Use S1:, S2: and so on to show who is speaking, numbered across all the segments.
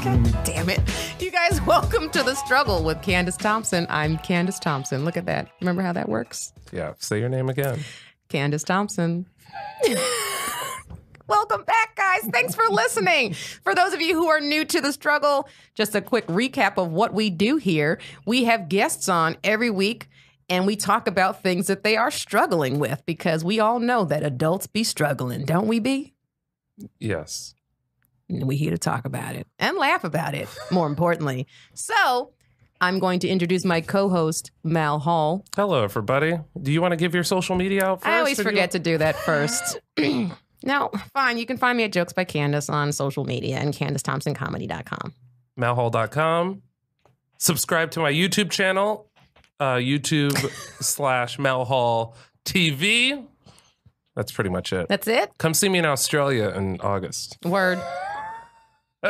S1: God damn it. You guys, welcome to The Struggle with Candice Thompson. I'm Candice Thompson. Look at that. Remember how that works?
S2: Yeah, say your name again.
S1: Candice Thompson. Welcome back, guys. Thanks for listening. For those of you who are new to The Struggle, just a quick recap of what we do here. We have guests on every week, and we talk about things that they are struggling with, because we all know that adults be struggling, don't we be?
S2: Yes.
S1: We're here to talk about it and laugh about it, more importantly. So I'm going to introduce my co-host, Mal Hall.
S2: Hello, everybody. Do you want to give your social media out first?
S1: I always forget to do that first. No, fine. You can find me at Jokes by Candice on social media and CandiceThompsonComedy.com.
S2: Malhall.com. Subscribe to my YouTube channel, YouTube/Malhall TV. That's pretty much it.
S1: That's it?
S2: Come see me in Australia in August.
S1: Word.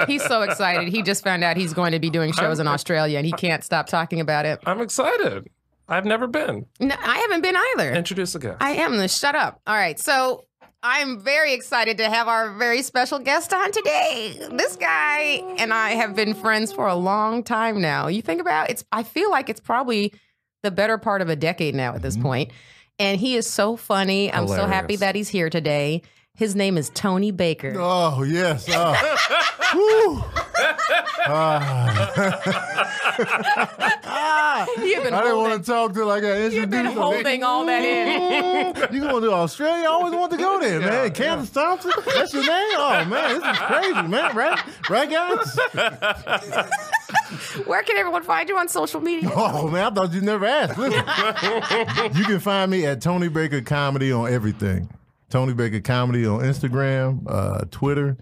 S1: He's so excited. He just found out he's going to be doing shows in Australia, and he can't stop talking about it.
S2: I'm excited. I've never been.
S1: No, I haven't been either.
S2: Introduce a guest.
S1: I am. Shut up. All right. So I'm very excited to have our very special guest on today. This guy and I have been friends for a long time now. You think about it, I feel like it's probably the better part of a decade now at this point. And he is so funny. I'm so happy that he's here today. His name is Tony Baker.
S3: Oh, yes. Woo.
S1: You've been
S3: I didn't want to talk till I got introduced.
S1: You've been holding all that in.
S3: You going to Australia? I always want to go there, man. Candice Thompson? That's your name? Oh, man, this is crazy, man. Right, guys?
S1: Where can everyone find you on social media?
S3: Oh, man, I thought you never asked. Listen. You can find me at Tony Baker Comedy on everything. Tony Baker Comedy on Instagram, Twitter.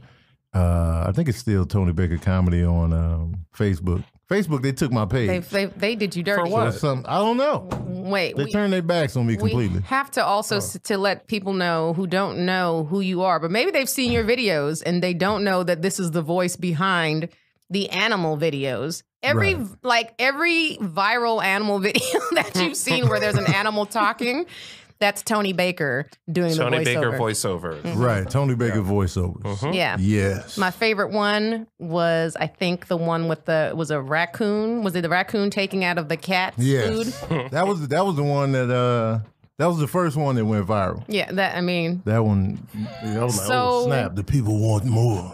S3: I think it's still Tony Baker Comedy on Facebook. Facebook, they took my page.
S1: They did you dirty.
S2: For what?
S3: I don't know.
S1: Wait.
S3: They turned their backs on me completely.
S1: We have to also to let people know who don't know who you are, but maybe they've seen your videos and they don't know that this is the voice behind the animal videos. Every viral animal video that you've seen where there's an animal talking, that's Tony Baker doing the voiceover.
S2: Tony Baker voiceovers.
S1: Mm-hmm.
S3: Right, Tony Baker voiceovers.
S2: Mm-hmm.
S1: Yeah.
S3: Yes.
S1: My favorite one was, I think, the one with was a raccoon. Was it the raccoon taking out of the cat's food?
S3: That was the one that was the first one that went viral.
S1: Yeah, that one.
S3: I was like, oh snap! The people want more.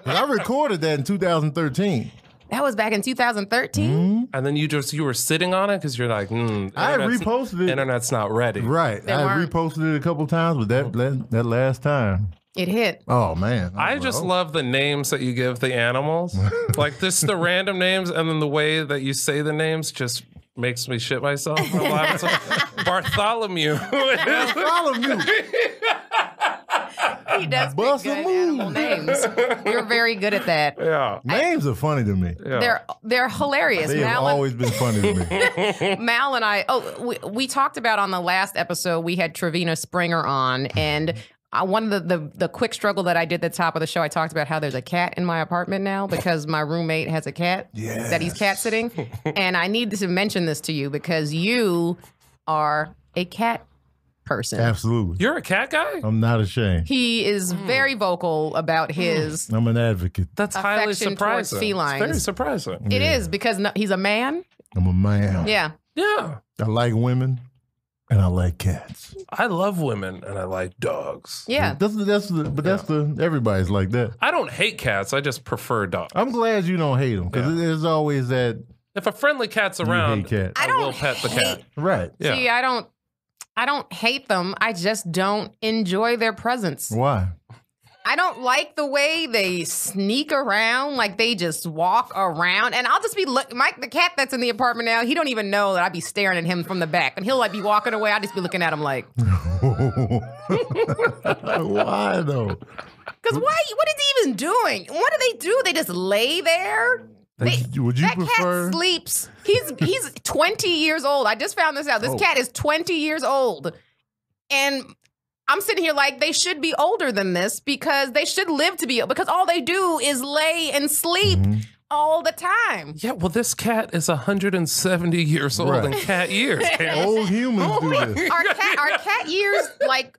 S3: But I recorded that in 2013.
S1: That was back in 2013?
S3: Mm-hmm.
S2: And then you were sitting on it because you're like,
S3: I had reposted it.
S2: Internet's not ready.
S3: Right. I had reposted it a couple times, but that last time.
S1: It hit.
S3: Oh, man.
S2: I just love the names that you give the animals. Like this, the random names, and then the way that you say the names just makes me shit myself. Bartholomew.
S3: Bartholomew.
S1: He does pick good animal names. You're very good at that.
S2: Yeah.
S3: Names are funny to me.
S2: Yeah.
S1: They're hilarious.
S3: They have always been funny to me.
S1: Mal and I, we talked about on the last episode, we had Trevina Springer on, and one of the quick struggle that I did at the top of the show, I talked about how there's a cat in my apartment now because my roommate has a cat that he's cat sitting. And I need to mention this to you because you are a cat person.
S3: Absolutely.
S2: You're a cat guy?
S3: I'm not ashamed.
S1: He is very vocal about his
S3: I'm an advocate.
S2: That's highly
S1: affection towards
S2: surprising.
S1: felines.
S2: It's very surprising.
S1: It is because he's a man.
S3: I'm a man.
S1: Yeah.
S2: Yeah.
S3: I like women and I like cats.
S2: I love women and I like dogs.
S1: Yeah.
S3: Everybody's like that.
S2: I don't hate cats. I just prefer dogs.
S3: I'm glad you don't hate them because there's always that.
S2: If a friendly cat's around,
S3: hate cats.
S2: I will pet the cat.
S3: Right.
S2: Yeah.
S1: See, I don't hate them. I just don't enjoy their presence.
S3: Why?
S1: I don't like the way they sneak around, like they just walk around. And I'll just be Mike, the cat that's in the apartment now, he don't even know that I'd be staring at him from the back. And he'll like be walking away. I'll just be looking at him like.
S3: Why though?
S1: Because what is he even doing? What do they do? They just lay there? That cat sleeps. He's 20 years old. I just found this out. This cat is 20 years old. And I'm sitting here like they should be older than this because they should live to be, because all they do is lay and sleep all the time.
S2: Yeah, well, this cat is 170 years old in cat years.
S3: Old humans do this.
S1: Are cat years like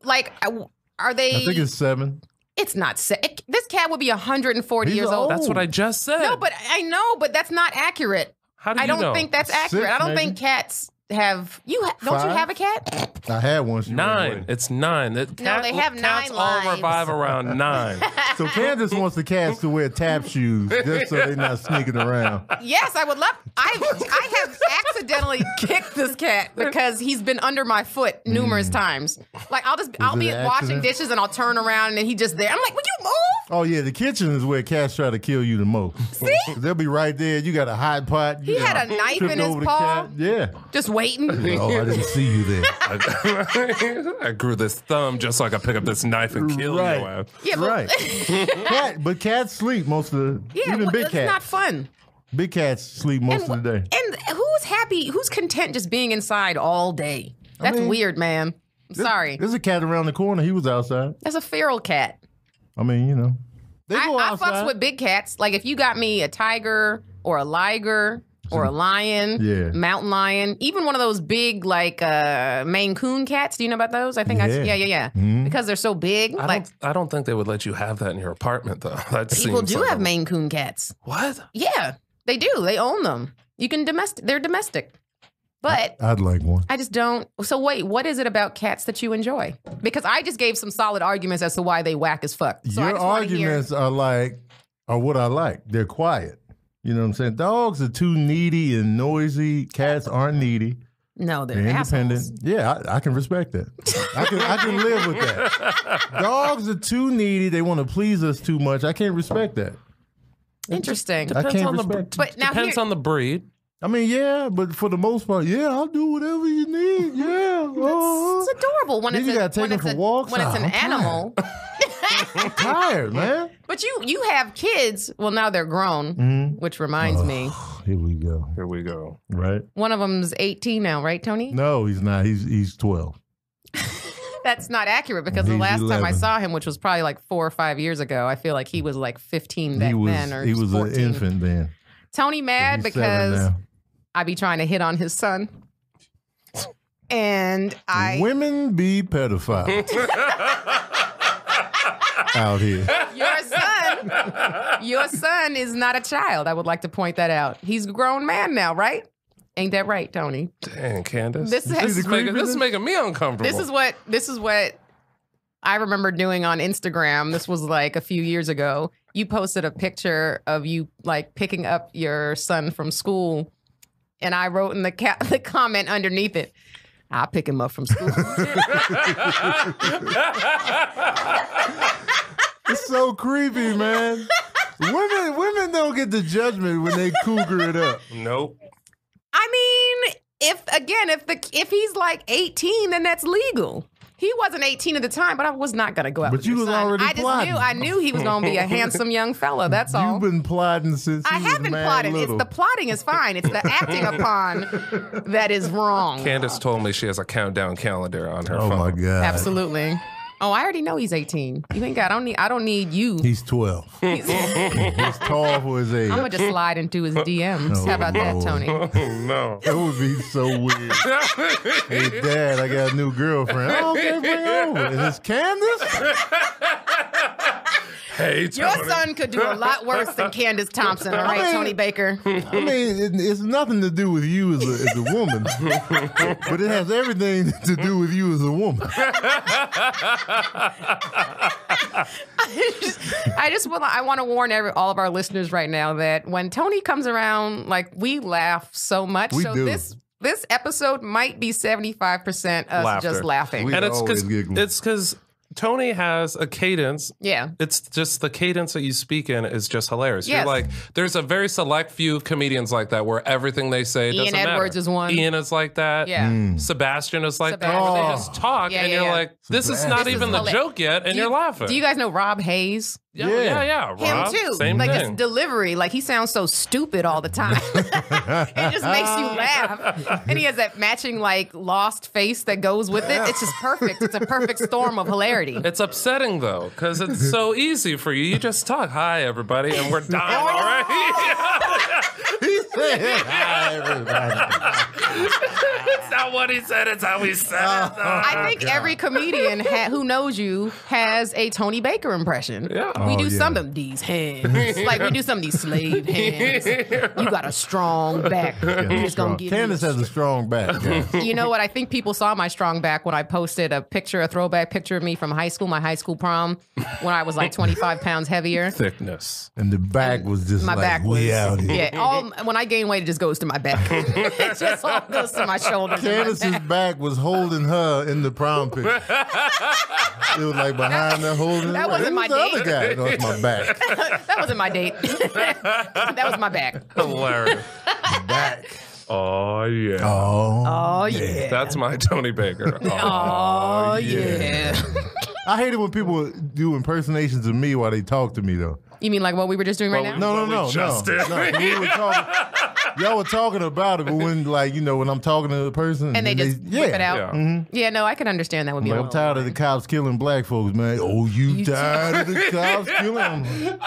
S1: are they?
S3: I think it's 7.
S1: It's not sick. This cat would be 140 years old.
S2: That's what I just said.
S1: No, but I know, but that's not accurate.
S2: How do you know?
S1: I don't think that's accurate.
S3: 6,
S1: I don't
S3: maybe.
S1: think cats have. Don't you have a cat?
S3: I had one.
S2: 9. It's 9.
S1: No, they have 9
S2: cats
S1: lives.
S2: all revive around 9.
S3: So Candice wants the cats to wear tap shoes just so they're not sneaking around.
S1: Yes, I would love. I have accidentally kicked this cat because he's been under my foot numerous times. Like I'll be
S3: it an
S1: washing
S3: accident?
S1: dishes and I'll turn around and he just there. I'm like, would you move?
S3: Oh yeah, the kitchen is where cats try to kill you the most.
S1: See?
S3: They'll be right there. You got a hot pot.
S1: He had a knife in his paw.
S3: Yeah.
S1: Just waiting.
S3: Oh, I didn't see you there.
S2: I grew this thumb just so I could pick up this knife and kill you.
S1: Yeah, but,
S3: Right. But cats sleep most of the
S1: yeah,
S3: even big
S1: it's
S3: cats.
S1: not fun.
S3: Big cats sleep most of the day.
S1: And who's happy? Who's content just being inside all day? That's weird, man. I'm sorry.
S3: There's a cat around the corner. He was outside.
S1: That's a feral cat.
S3: I mean, you know. They go
S1: I
S3: outside.
S1: fucks with big cats. Like if you got me a tiger or a liger or a lion, mountain lion, even one of those big like Maine Coon cats. Do you know about those? I think
S3: Yeah.
S1: Because they're so big.
S2: I don't think they would let you have that in your apartment though. That
S1: People
S2: seems
S1: do
S2: like
S1: have Maine Coon cats.
S2: What?
S1: Yeah, they do. They own them. You can They're domestic. But
S3: I'd like one.
S1: I just don't. So wait, what is it about cats that you enjoy? Because I just gave some solid arguments as to why they whack as fuck. So
S3: Your arguments are what I like. They're quiet. You know what I'm saying? Dogs are too needy and noisy. Cats aren't needy.
S1: No, they're
S3: independent.
S1: assholes.
S3: Yeah, I can respect that. I can live with that. Dogs are too needy. They want to please us too much. I can't respect that.
S1: Interesting.
S2: Depends on the breed.
S3: I mean, yeah, but for the most part, yeah, I'll do whatever you need. Yeah,
S1: it's adorable when
S3: then you gotta take them for walks.
S1: When it's an animal.
S3: I'm tired, man.
S1: But you have kids. Well, now they're grown, which reminds me.
S3: Here we go.
S2: Here we go.
S3: Right.
S1: One of them's 18 now, right, Tony?
S3: No, he's not. He's 12.
S1: That's not accurate because the last time I saw him, which was probably like 4 or 5 years ago, I feel like he was like 15 back then, or
S3: he was
S1: 14.
S3: an infant then.
S1: Tony mad because I be trying to hit on his son. And
S3: women be pedophiles out here.
S1: Your son is not a child. I would like to point that out. He's a grown man now, right? Ain't that right, Tony?
S2: Dang, Candice.
S1: This
S2: is making me uncomfortable.
S1: This is what I remember doing on Instagram. This was like a few years ago. You posted a picture of you like picking up your son from school, and I wrote in the comment underneath it, "I'll pick him up from school."
S3: It's so creepy, man. Women don't get the judgment when they cougar it up.
S2: Nope.
S1: I mean, if he's like 18, then that's legal. He wasn't 18 at the time, but I was not going to go out with your son.
S3: Already plotting.
S1: I knew he was going to be a handsome young fella. That's all.
S3: You've been plotting since
S1: I have been plotting.
S3: Little.
S1: The plotting is fine. It's the acting upon that is wrong.
S2: Candice told me she has a countdown calendar on her phone.
S3: Oh my God.
S1: Absolutely. Oh, I already know he's 18. You ain't got. I don't need you.
S3: He's 12. He's tall for his age.
S1: I'm gonna just slide into his DMs. How about that, Tony?
S2: Oh no,
S3: that would be so weird. Hey, Dad, I got a new girlfriend. Oh, okay, bring her over. And it's Candice.
S2: Hey, Tony.
S1: Your son could do a lot worse than Candice Thompson. All right, Tony Baker.
S3: I mean, it's nothing to do with you as a woman, but it has everything to do with you as a woman.
S1: I want to warn all of our listeners right now that when Tony comes around, like, we laugh so much. This episode might be 75% us
S2: Laughter.
S1: Just laughing.
S2: And it's because Tony has a cadence.
S1: Yeah.
S2: It's just the cadence that you speak in is just hilarious.
S1: Yes.
S2: You're like, there's a very select few of comedians like that where everything they say doesn't matter.
S1: Ian Edwards is one.
S2: Ian is like that.
S1: Yeah.
S2: Sebastian is like that. Where they just talk and you're like, this is not even the joke yet, and you're laughing.
S1: Do you guys know Rob Hayes?
S2: Yeah. Rob,
S1: him too.
S2: Same
S1: like
S2: thing.
S1: his delivery, like he sounds so stupid all the time. It just makes you laugh. And he has that matching like lost face that goes with it. It's just perfect. It's a perfect storm of hilarity.
S2: It's upsetting though, because it's so easy for you. You just talk, "Hi everybody," and we're dying already.
S3: He said, "Hi everybody."
S2: It's not what he said, it's how he said it.
S1: I think every comedian who knows you has a Tony Baker impression.
S2: Yeah.
S1: We do some of these hands. Like we do some of these slave hands. You got a strong back. You just gonna get
S3: Candice has a strong back.
S1: You know what? I think people saw my strong back when I posted a throwback picture of me from high school, my high school prom, when I was like 25 pounds heavier.
S2: Thickness.
S3: And the back was just
S1: my
S3: like
S1: back
S3: way out here.
S1: Yeah, when I gain weight, it just goes to my back. It just all goes to my shoulders.
S3: Candice's back was holding her in the prom picture. It was like behind her holding.
S1: That wasn't my date.
S3: The other guy. No, it's my back.
S1: That wasn't my date. That was my back.
S2: Hilarious.
S3: Back.
S2: Oh, yeah.
S1: Oh, yeah.
S2: That's my Tony Baker.
S1: Oh, yeah.
S3: I hate it when people do impersonations of me while they talk to me, though.
S1: You mean like what we were just doing right now?
S3: No. Y'all were talking about it, but when, like, you know, when I'm talking to the person
S1: and they just whip it out.
S2: Yeah.
S1: Mm-hmm. Yeah, no, I can understand that would be.
S3: I'm tired of the cops killing black folks, man. Oh, you tired of the cops killing them?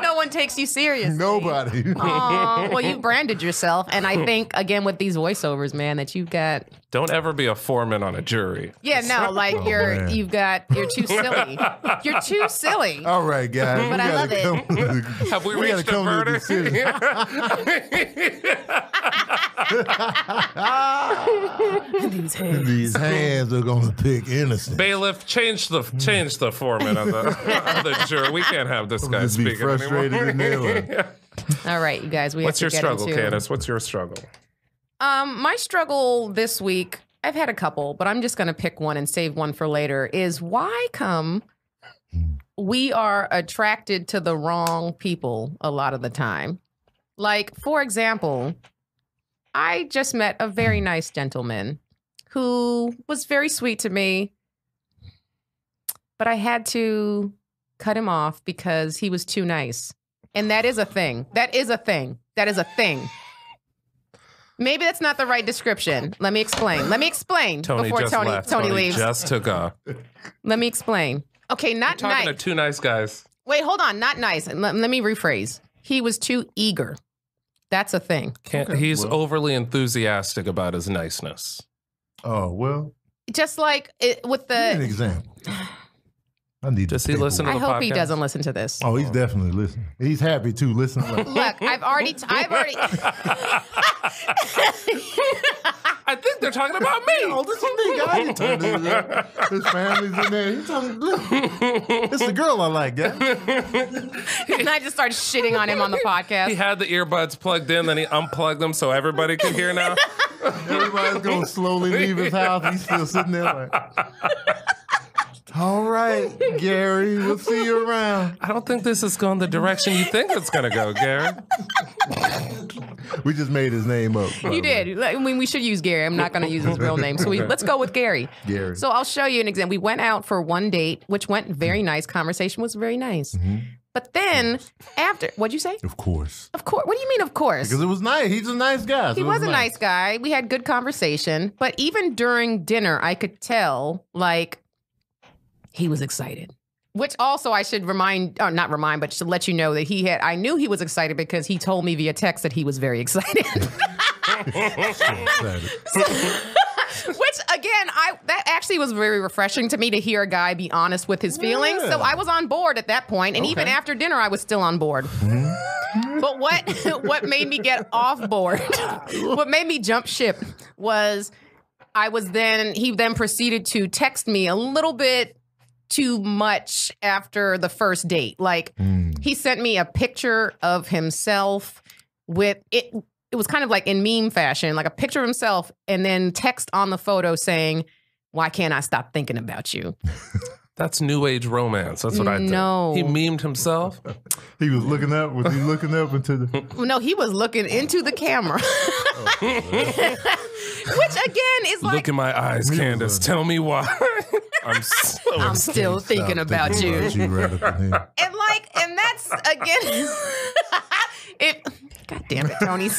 S1: No one takes you seriously.
S3: Nobody.
S1: Well, you branded yourself, and I think again with these voiceovers, man, that you've got.
S2: Don't ever be a foreman on a jury.
S1: Yeah, no, like you're too silly. You're too silly.
S3: All right, guys.
S1: But I love it.
S2: Have we reached a verdict?
S3: These hands are gonna pick innocent.
S2: Bailiff, change the foreman of the jury. We can't have this guy speaking
S3: frustrated
S2: anymore.
S3: in there.
S1: All right, you guys.
S2: What's your struggle, Candice? What's your struggle?
S1: My struggle this week, I've had a couple, but I'm just going to pick one and save one for later, is why come we are attracted to the wrong people a lot of the time. Like, for example, I just met a very nice gentleman who was very sweet to me, but I had to cut him off because he was too nice. And that is a thing. That is a thing. That is a thing. Maybe that's not the right description. Let me explain.
S2: Tony
S1: before
S2: just left.
S1: Tony leaves.
S2: Just took off.
S1: Let me explain. Okay, not
S2: You're talking
S1: nice.
S2: to two nice guys.
S1: Wait, hold on. Not nice. Let me rephrase. He was too eager. That's a thing.
S2: He's overly enthusiastic about his niceness.
S3: Oh, well.
S1: Just like with the...
S3: Give me an example. I need
S2: Does he listen to the podcast?
S1: I hope he doesn't listen to this.
S3: Oh, he's definitely listening. He's happy to listen.
S1: Look, I've already.
S2: I think they're talking about me.
S3: Oh, this is me, guys. His family's in there. He's talking, it's the girl I like, guys.
S1: And I just started shitting on him on the podcast.
S2: He had the earbuds plugged in, then he unplugged them so everybody can hear now.
S3: Everybody's going to slowly leave his house. He's still sitting there like... All right, Gary, we'll see you around.
S2: I don't think this is going the direction you think it's going to go, Gary.
S3: We just made his name up.
S1: You did. I mean, we should use Gary. I'm not going to use his real name. So let's go with Gary.
S3: Gary.
S1: So I'll show you an example. We went out for one date, which went very nice. Conversation was very nice. Mm-hmm. But then after, what'd you say?
S3: Of course.
S1: Of course. What do you mean, of course?
S3: Because it was nice. He's a nice guy. So
S1: he was a nice guy. We had good conversation. But even during dinner, I could tell, like, he was excited, which also I should but should let you know that I knew he was excited because he told me via text that he was very excited. Which again, that actually was very refreshing to me to hear a guy be honest with his feelings. Yeah. So I was on board at that point, and even after dinner, I was still on board. Mm-hmm. But what made me get off board, what made me jump ship was he then proceeded to text me a little bit too much after the first date. Like he sent me a picture of himself with it. It was kind of like in meme fashion, like a picture of himself and then text on the photo saying, "Why can't I stop thinking about you?"
S2: That's new age romance. That's what I think.
S1: No.
S2: He memed himself.
S3: He was looking up. Was he looking up into the...
S1: No, he was looking into the camera. Which again is like...
S2: Look in my eyes, Candice. Tell me why. I'm
S1: still thinking about you. And that's again... God damn it, Tony.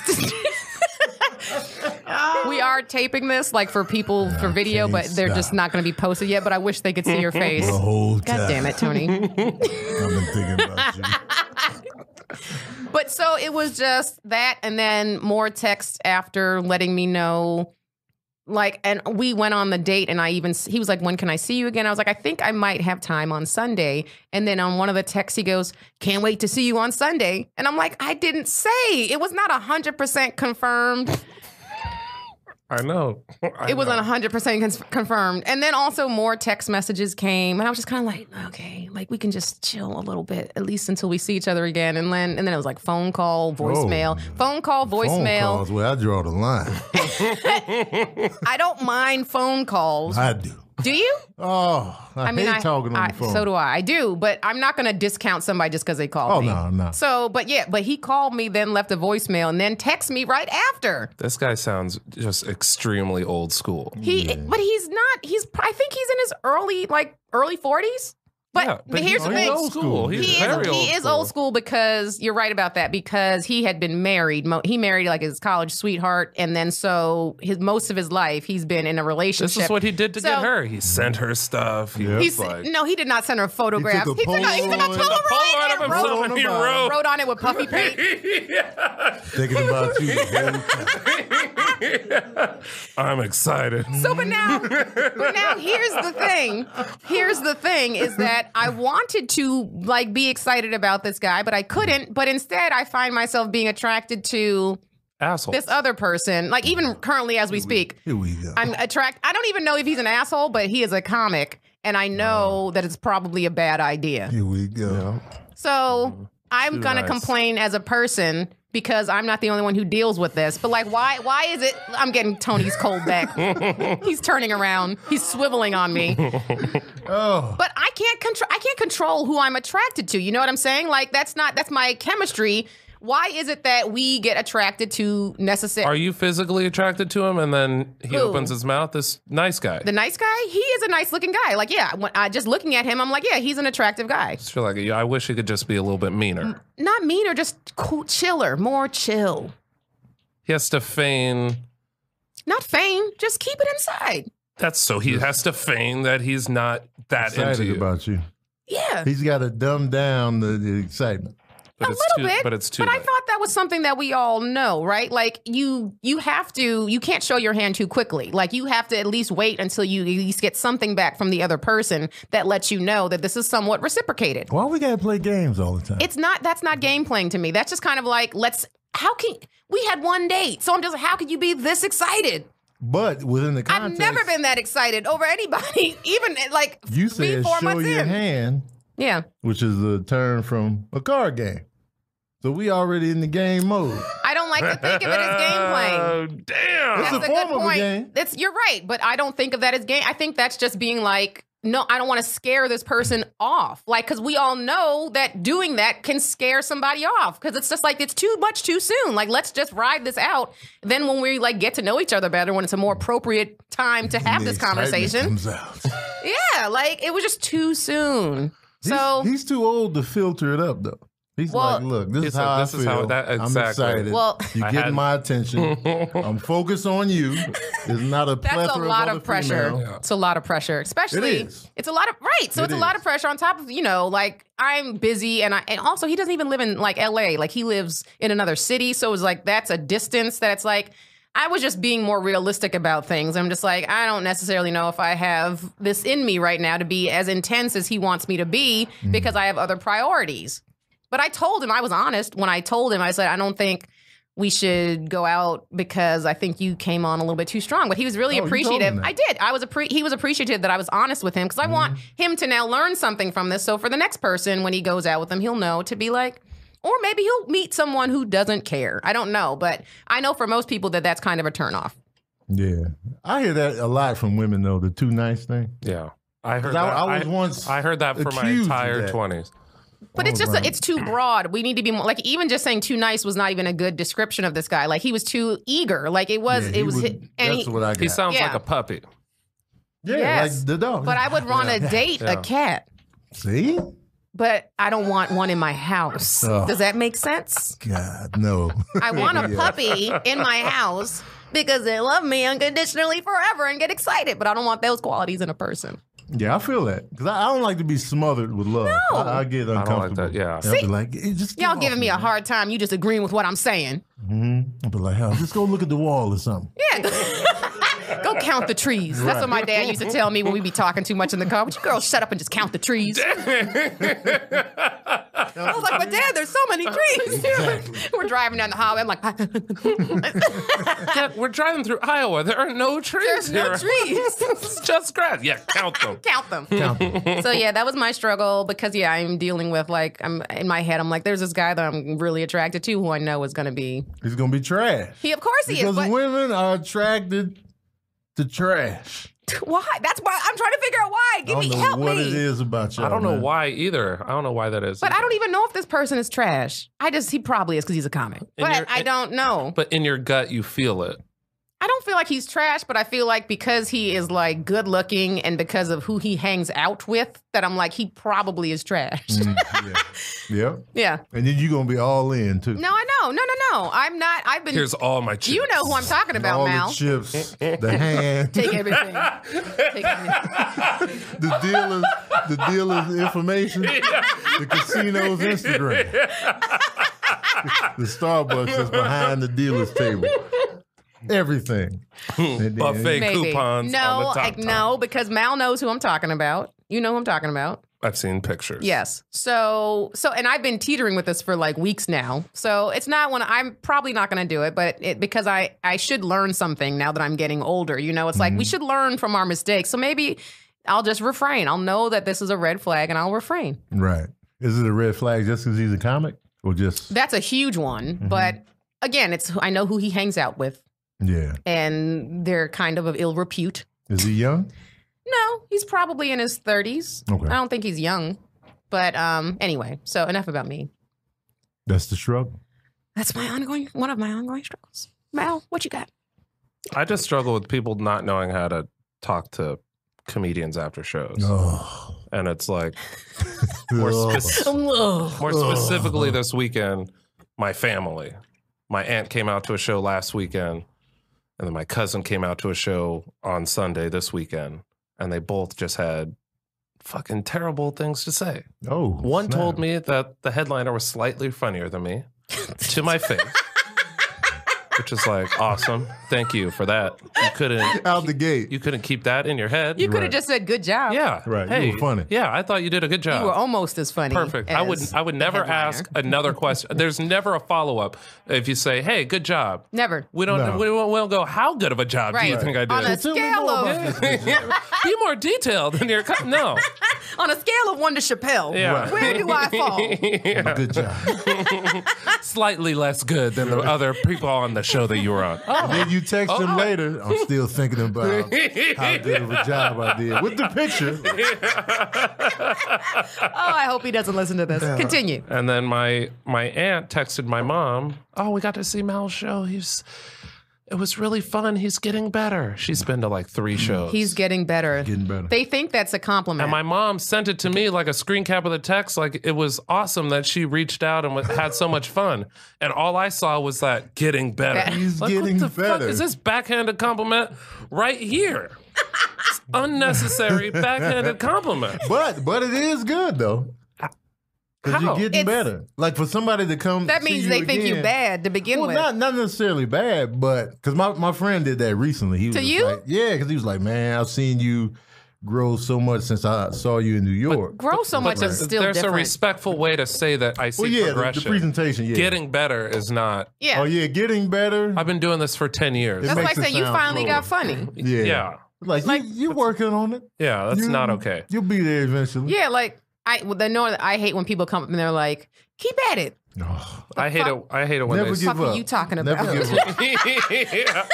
S1: We are taping this like for people for video, but they're just not going to be posted yet. But I wish they could see your face.
S3: The whole time.
S1: God damn it, Tony.
S3: I've been thinking about you.
S1: But so it was just that, and then more text after letting me know. Like, and we went on the date, and he was like, when can I see you again? I was like, I think I might have time on Sunday. And then on one of the texts, he goes, can't wait to see you on Sunday. And I'm like, I didn't say. It was not 100% confirmed.
S2: I know.
S1: It wasn't 100% confirmed. And then also more text messages came. And I was just kind of like, okay, like we can just chill a little bit, at least until we see each other again. And then it was like phone call, voicemail. Phone call, voicemail.
S3: Phone calls, where I draw the line.
S1: I don't mind phone calls.
S3: I do.
S1: Do you?
S3: Oh, I hate talking on the phone.
S1: So do I. I do, but I'm not going to discount somebody just because they called me.
S3: Oh, no.
S1: So, but he called me, then left a voicemail, and then texted me right after.
S2: This guy sounds just extremely old school.
S1: But he's not. I think he's in his early 40s. But here's the thing.
S2: Old school. He
S1: is old school because you're right about that, because he had been married. He married like his college sweetheart, and then so most of his life he's been in a relationship.
S2: This is what he did to get her. He sent her stuff.
S1: No, he did not send her photographs. He took a Polaroid
S2: of himself and he
S1: wrote on it with puffy paint.
S3: Thinking about you the whole time.
S2: I'm excited.
S1: So, but now here's the thing. Here's the thing is that I wanted to be excited about this guy, but I couldn't. But instead, I find myself being attracted to
S2: assholes.
S1: This other person. Like even currently, as we speak,
S3: here we go.
S1: I don't even know if he's an asshole, but he is a comic, and I know that it's probably a bad idea.
S3: Here we go.
S1: So I'm gonna complain as a person, because I'm not the only one who deals with this. But why is it I'm getting Tony's cold back? He's turning around. He's swiveling on me.
S3: Oh.
S1: But I can't control who I'm attracted to. You know what I'm saying? Like that's my chemistry. Why is it that we get attracted to necessary?
S2: Are you physically attracted to him, and then he opens his mouth? This nice guy.
S1: The nice guy? He is a nice looking guy. Like, yeah, when just looking at him, I'm like, yeah, he's an attractive guy.
S2: I just feel like I wish he could just be a little bit meaner.
S1: Not meaner, just cool, chiller, more chill.
S2: He has to feign.
S1: Not feign, just keep it inside.
S2: That's so he has to feign that he's not that into you.
S3: About you.
S1: Yeah.
S3: He's got to dumb down the excitement.
S2: But
S1: a little bit,
S2: but it's too.
S1: But I thought that was something that we all know, right? Like you can't show your hand too quickly. Like you have to at least wait until you at least get something back from the other person that lets you know that this is somewhat reciprocated.
S3: Why we gotta play games all the time?
S1: That's not game playing to me. That's just kind of like we had one date, so I'm just how could you be this excited?
S3: But within the context,
S1: I've never been that excited over anybody, even like
S3: you said
S1: 3-4
S3: show
S1: months
S3: your
S1: in.
S3: hand.
S1: Yeah.
S3: Which is a term from a card game. So we already in the game mode.
S1: I don't like to think of it as game playing.
S2: Oh, damn.
S3: It's a form of a game.
S1: You're right, but I don't think of that as game. I think that's just being like, no, I don't want to scare this person off. Like, because we all know that doing that can scare somebody off. Because it's just like, it's too much too soon. Like, let's just ride this out. Then when we get to know each other better, when it's a more appropriate time to have this conversation.
S3: Comes out.
S1: Yeah, like, it was just too soon.
S3: He's too old to filter it up, though. He's like, look, this is how I feel.
S2: Exactly.
S3: I'm excited.
S1: Well,
S3: you're getting my attention. I'm focused on you. It's not a plethora
S1: That's a lot of pressure.
S3: Yeah.
S1: It's a lot of pressure, especially. It's a lot of So it's a lot of pressure on top of like I'm busy, and also he doesn't even live in like L.A. Like he lives in another city, so it's like that's a distance that it's like. I was just being more realistic about things. I'm just like, I don't necessarily know if I have this in me right now to be as intense as he wants me to be because I have other priorities. But I told him, I was honest. When I told him, I said, I don't think we should go out because I think you came on a little bit too strong. But he was really appreciative. I did. He was appreciative that I was honest with him because I want him to now learn something from this. So for the next person, when he goes out with them, he'll know to be like, or maybe he'll meet someone who doesn't care. I don't know. But I know for most people that's kind of a turnoff.
S3: Yeah. I hear that a lot from women, though, the too nice thing.
S2: Yeah. I heard that. I heard that for my entire 20s.
S1: But it's just, it's too broad. We need to be more, like, even just saying too nice was not even a good description of this guy. Like, he was too eager. Like, it was,
S3: what I got.
S2: He sounds like a puppy.
S3: Yeah,
S1: yes.
S3: like the dog.
S1: But I would want to date a cat.
S3: See?
S1: But I don't want one in my house. Oh. Does that make sense?
S3: God, no.
S1: I want a puppy in my house because they love me unconditionally forever and get excited. But I don't want those qualities in a person.
S3: Yeah, I feel that. Because I don't like to be smothered with love.
S1: No.
S3: I get uncomfortable.
S2: I don't like that, yeah.
S3: I'll be like, just
S1: Y'all giving me a hard time. You just agreeing with what I'm saying.
S3: I'll be like, hell, just go look at the wall or something.
S1: Yeah. Go count the trees. That's what my dad used to tell me when we be talking too much in the car. Would you girls shut up and just count the trees? I was like, but Dad, there's so many trees.
S3: Exactly.
S1: We're driving down the highway. I'm like,
S2: Dad, we're driving through Iowa. There are no trees here.
S1: no trees.
S2: It's just grass. Yeah, count them.
S1: Count them.
S3: Count them.
S1: So yeah, that was my struggle because I'm dealing with I'm in my head. I'm like, there's this guy that I'm really attracted to who I know is going to be.
S3: He's going to be trash.
S1: Of course he is.
S3: Because
S1: But
S3: women are attracted to trash.
S1: why? That's why I'm trying to figure out why.
S3: Help me. What it is about you.
S2: I don't know why either. I don't know why that is.
S1: But I don't even know if this person is trash. He probably is because he's a comic. But I don't know.
S2: But in your gut, you feel it.
S1: I don't feel like he's trash, but I feel like because he is like good looking and because of who he hangs out with, that I'm like, he probably is trash.
S3: Yeah.
S1: Yeah.
S3: And then you're going to be all in too.
S1: No, I know. No. I'm not. I've been.
S2: Here's all my chips.
S1: You know who I'm talking about,
S3: all
S1: Mal.
S3: the chips, the hand,
S1: Take everything. Take everything.
S3: the dealer's information, the casino's Instagram, the Starbucks is behind the dealer's table. Everything.
S2: Buffet coupons.
S1: No,
S2: on the top.
S1: no, because Mal knows who I'm talking about. You know who I'm talking about.
S2: I've seen pictures.
S1: Yes. So, and I've been teetering with this for like weeks now. So it's not I'm probably not going to do it, but because I should learn something now that I'm getting older. You know, it's like we should learn from our mistakes. So maybe I'll just refrain. I'll know that this is a red flag and I'll refrain.
S3: Right. Is it a red flag just because he's a comic or just?
S1: That's a huge one. But again, I know who he hangs out with.
S3: Yeah.
S1: And they're kind of ill repute.
S3: Is he young?
S1: No, he's probably in his 30s.
S3: Okay.
S1: I don't think he's young. But anyway, so enough about me.
S3: That's the struggle.
S1: That's one of my ongoing struggles. Mal, what you got?
S2: I just struggle with people not knowing how to talk to comedians after shows.
S3: Oh.
S2: And it's like, more specifically this weekend, my family. My aunt came out to a show last weekend, and then my cousin came out to a show on Sunday this weekend, and they both just had fucking terrible things to say.
S3: Oh,
S2: one told me that the headliner was slightly funnier than me to my face. Which is like, awesome. Thank you for that. You couldn't
S3: out the gate.
S2: You couldn't keep that in your head.
S1: You could have just said good job.
S2: Yeah.
S3: Right.
S2: Hey,
S3: you were funny.
S2: Yeah, I thought you did a good job.
S1: You were almost as funny.
S2: Perfect.
S1: As
S2: I would never ask another question. There's never a follow-up if you say, hey, good job.
S1: Never.
S2: We don't go, how good of a job do you think I did?
S1: On a scale of
S2: be more detailed in your no.
S1: On a scale of 1 to Chappelle, where do I fall?
S2: Yeah.
S3: Good job.
S2: Slightly less good than the other people on the show that you were on.
S3: And then you text him later. I'm still thinking about how good of a job I did with the picture.
S1: I hope he doesn't listen to this. Continue.
S2: And then my aunt texted my mom, oh, we got to see Mal's show. It was really fun. He's getting better. She's been to like 3 shows.
S1: He's getting better.
S3: Getting better.
S1: They think that's a compliment.
S2: And my mom sent it to me like a screen cap of the text. Like it was awesome that she reached out and had so much fun. And all I saw was that getting better.
S3: He's
S2: like,
S3: getting
S2: what the
S3: better.
S2: fuck is this backhanded compliment right here? It's unnecessary backhanded compliment.
S3: But it is good though. Because you're getting better. Like for somebody to come
S1: that means they think you bad to begin with.
S3: Not necessarily bad, but because my friend did that recently. He was
S1: you?
S3: Like, yeah, because he was like, man, I've seen you grow so much since I saw you in New York.
S1: Grow so much is still
S2: there's
S1: different.
S2: a respectful way to say that I see progression.
S3: The presentation, yeah.
S2: Getting better is not.
S1: Yeah.
S3: Oh, yeah, getting better.
S2: I've been doing this for 10 years.
S1: That's like saying you finally got funny.
S3: Yeah. Like you're working on it.
S2: Yeah, that's not okay.
S3: You'll be there eventually.
S1: Yeah, like I hate when people come up and they're like, keep at it.
S3: Oh,
S2: I hate it when
S3: Never
S2: they
S3: give
S1: fuck
S3: up.
S1: are you talking about?
S3: Never give up.
S2: yeah.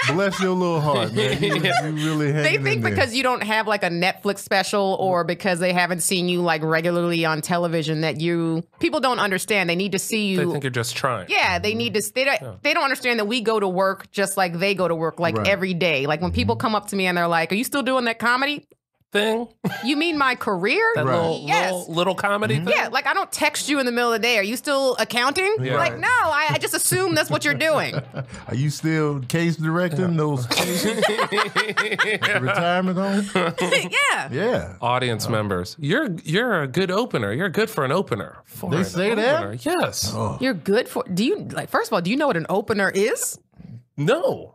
S3: Bless your little heart, man. You really hanging
S1: They think
S3: in there.
S1: because you don't have like a Netflix special or because they haven't seen you like regularly on television that people don't understand. They need to see you.
S2: They think you're just trying.
S1: Yeah, they need to. They don't understand that we go to work just like they go to work, like every day. Like when people come up to me and they're like, "Are you still doing that comedy?"
S2: thing.
S1: You mean my career?
S2: That little comedy thing?
S1: Yeah, like I don't text you in the middle of the day. Are you still accounting?
S2: Yeah.
S1: Like, no, I just assume that's what you're doing.
S3: Are you still case directing those cases? Retirement home? Yeah.
S2: Audience members, you're a good opener. You're good for an opener.
S3: They say that?
S2: Yes.
S3: Oh.
S1: You're good for. Do you like? First of all, do you know what an opener is?
S2: No.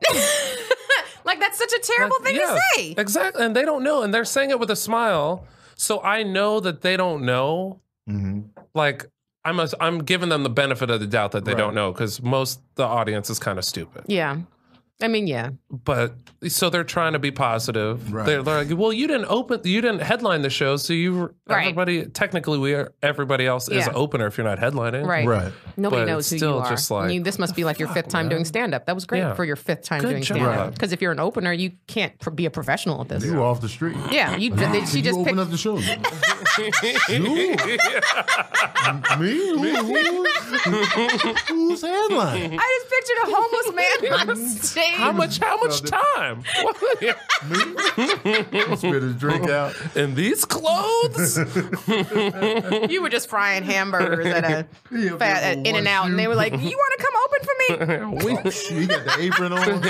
S1: Like that's such a terrible thing to say.
S2: Exactly, and they don't know, and they're saying it with a smile. So I know that they don't know. Mm-hmm. Like I'm giving them the benefit of the doubt that they don't know because most the audience is kind of stupid.
S1: Yeah. I mean, yeah.
S2: But so they're trying to be positive.
S3: Right.
S2: They're like, well, you didn't headline the show, so everybody technically everybody else is an opener if you're not headlining.
S1: Right. Nobody
S2: but
S1: knows who
S2: still
S1: you are.
S2: just like,
S1: I mean, this must be like your fifth time doing stand up. That was great for your fifth time doing stand up. Because if you're an opener, you can't be a professional at this.
S3: You off the street.
S1: Yeah, she just
S3: open up the show. Me? Who's headline?
S1: I just pictured a homeless man on stage.
S2: How much time?
S3: Spit his drink out.
S2: In these clothes?
S1: You were just frying hamburgers at In-N-Out, and they were like, "You want to come open for me?"
S3: He got the apron on.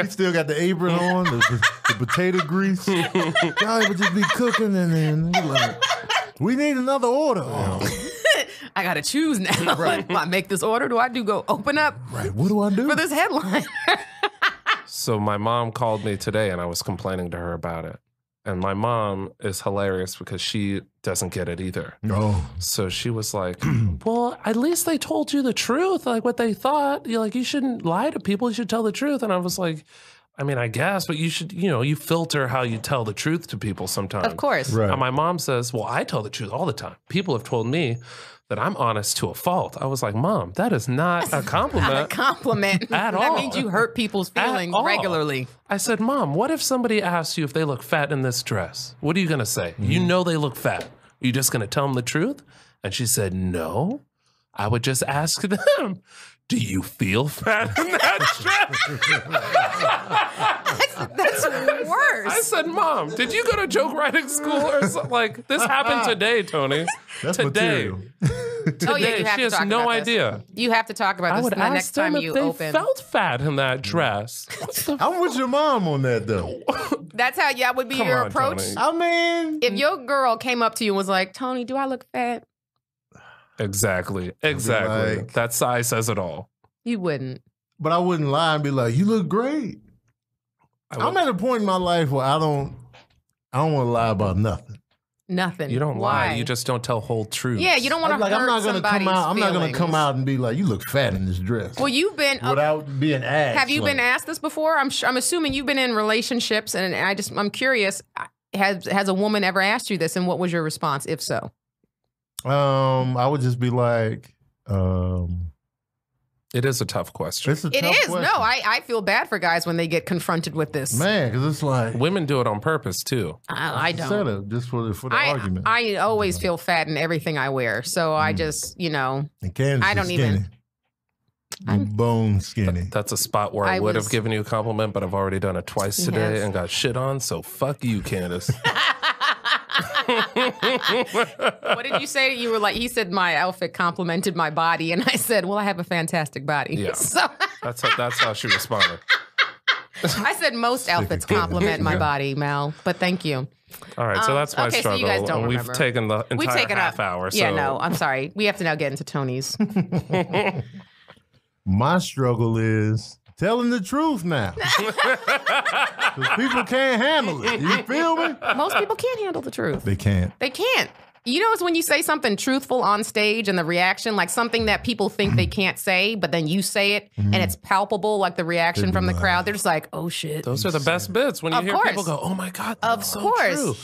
S3: He still got the apron on. The potato grease. Y'all would just be cooking, and then you're like, "We need another order."
S1: I gotta choose now. Right. Do I make this order? Do I go open up?
S3: Right. What do I do
S1: for this headline?
S2: So my mom called me today and I was complaining to her about it. And my mom is hilarious because she doesn't get it either.
S3: No.
S2: So she was like, well, at least they told you the truth, like what they thought. You're like, you shouldn't lie to people. You should tell the truth. And I was like, I mean, I guess, but you should, you filter how you tell the truth to people sometimes.
S1: Of course.
S3: Right.
S2: And my mom says, well, I tell the truth all the time. People have told me that I'm honest to a fault. I was like, Mom, that is not a compliment.
S1: Not a compliment.
S2: At all.
S1: That means you hurt people's feelings regularly.
S2: I said, Mom, what if somebody asks you if they look fat in this dress? What are you going to say? Mm-hmm. You know they look fat. Are you just going to tell them the truth? And she said, no. I would just ask them, do you feel fat in that dress?
S1: That's worse.
S2: I said, Mom, did you go to joke writing school or something? Like, this happened today, Tony.
S3: That's
S2: today.
S1: Today,
S2: she has no idea.
S1: You have to talk about this the next time you open.
S2: They felt fat in that dress.
S3: I'm with your mom on that, though.
S1: That's how would be your approach?
S2: Tony.
S3: I mean,
S1: if your girl came up to you and was like, Tony, do I look fat?
S2: Exactly. Like, that size says it all.
S1: You wouldn't.
S3: But I wouldn't lie and be like, you look great. I'm at a point in my life where I don't want to lie about nothing.
S1: Nothing.
S2: You don't lie. You just don't tell whole truth.
S1: Yeah, you don't want to hurt somebody's feelings.
S3: I'm not going to come out and be like, you look fat in this dress.
S1: Well, you've been
S3: without being asked.
S1: Have you been asked this before? I'm assuming you've been in relationships, and I'm curious. Has a woman ever asked you this, and what was your response, if so?
S3: I would just be like,
S2: it is a tough question.
S3: It is.
S1: No, I feel bad for guys when they get confronted with this.
S3: Man, because it's like...
S2: Women do it on purpose, too.
S1: I don't.
S3: Said it just for the argument.
S1: I always feel fat in everything I wear. So I just,
S3: And Candice
S1: I don't
S3: is
S1: even...
S3: I'm bone skinny.
S2: That's a spot where I would have given you a compliment, but I've already done it twice today and got shit on, so fuck you, Candice.
S1: What did you say? You were like, he said my outfit complimented my body, and I said, well, I have a fantastic body.
S2: Yeah.
S1: So
S2: that's how she responded.
S1: I said most outfits compliment my body, Mal, but thank you.
S2: All right, so that's my struggle.
S1: So you guys don't remember.
S2: We've taken the entire half hour.
S1: Yeah, no, I'm sorry. We have to now get into Tony's.
S3: My struggle is telling the truth now. Because people can't handle it. You feel me?
S1: Most people can't handle the truth.
S3: They can't.
S1: They can't. You know, it's when you say something truthful on stage and the reaction, like something that people think they can't say, but then you say it and it's palpable, like the reaction from the crowd. They're just like, oh, shit.
S2: Those are the best bits when you hear people go, oh, my God, that's so true.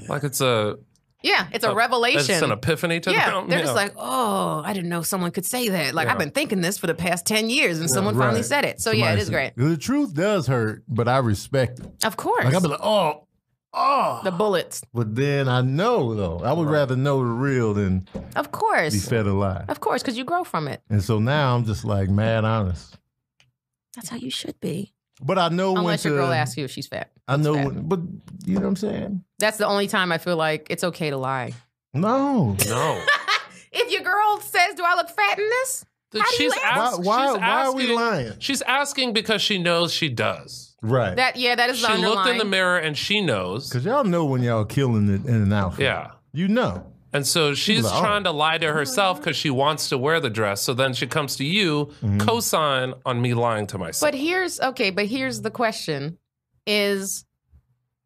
S2: Like it's a...
S1: Yeah, it's a revelation.
S2: It's an epiphany to them.
S1: They're just like, oh, I didn't know someone could say that. Like, I've been thinking this for the past 10 years, and someone finally said it. So, it is great.
S3: The truth does hurt, but I respect it.
S1: Of course.
S3: Like, I'll be like, oh.
S1: The bullets.
S3: But then I know, though. I would rather know the real than
S1: of course
S3: be fed a lie.
S1: Of course, because you grow from it.
S3: And so now I'm just like mad honest.
S1: That's how you should be.
S3: But I know
S1: unless your girl asks you if she's fat.
S3: I know, but you know what I'm saying?
S1: That's the only time I feel like it's okay to lie.
S3: No.
S1: If your girl says, "Do I look fat in this?"
S3: Why are we lying?
S2: She's asking because she knows she does.
S3: Right.
S1: That is
S2: she looked in the mirror and she knows.
S3: Because y'all know when y'all killing it in an outfit.
S2: Yeah.
S3: You know.
S2: And so she's trying to lie to herself because she wants to wear the dress. So then she comes to you, co-sign on me lying to myself.
S1: But here's the question is,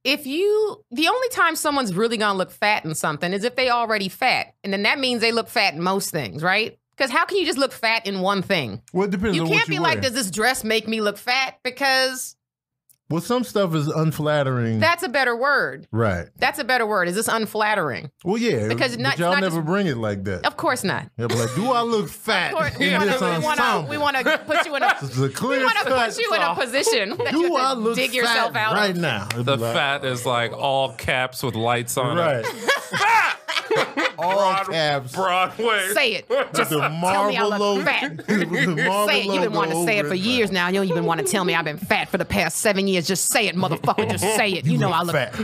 S1: the only time someone's really going to look fat in something is if they already fat. And then that means they look fat in most things, right? Because how can you just look fat in one thing?
S3: Well, it depends on what you wear. You can't be
S1: like, does this dress make me look fat? Because...
S3: Well, some stuff is unflattering.
S1: That's a better word.
S3: Right.
S1: That's a better word. Is this unflattering?
S3: Well, yeah.
S1: Because
S3: y'all never bring it like that.
S1: Of course not.
S3: They'll be like, do I look fat in this ensemble?
S1: We want to put you in a position that you can dig yourself out
S3: right now.
S2: The fat is like all caps with lights on
S3: it. Right. All caps.
S2: Broadway.
S1: Say it. Just tell me I look fat. Say it. You've been wanting to say it for years now. You don't even want to tell me I've been fat for the past 7 years. Just say it, motherfucker. Just say it. You know I look
S3: fat.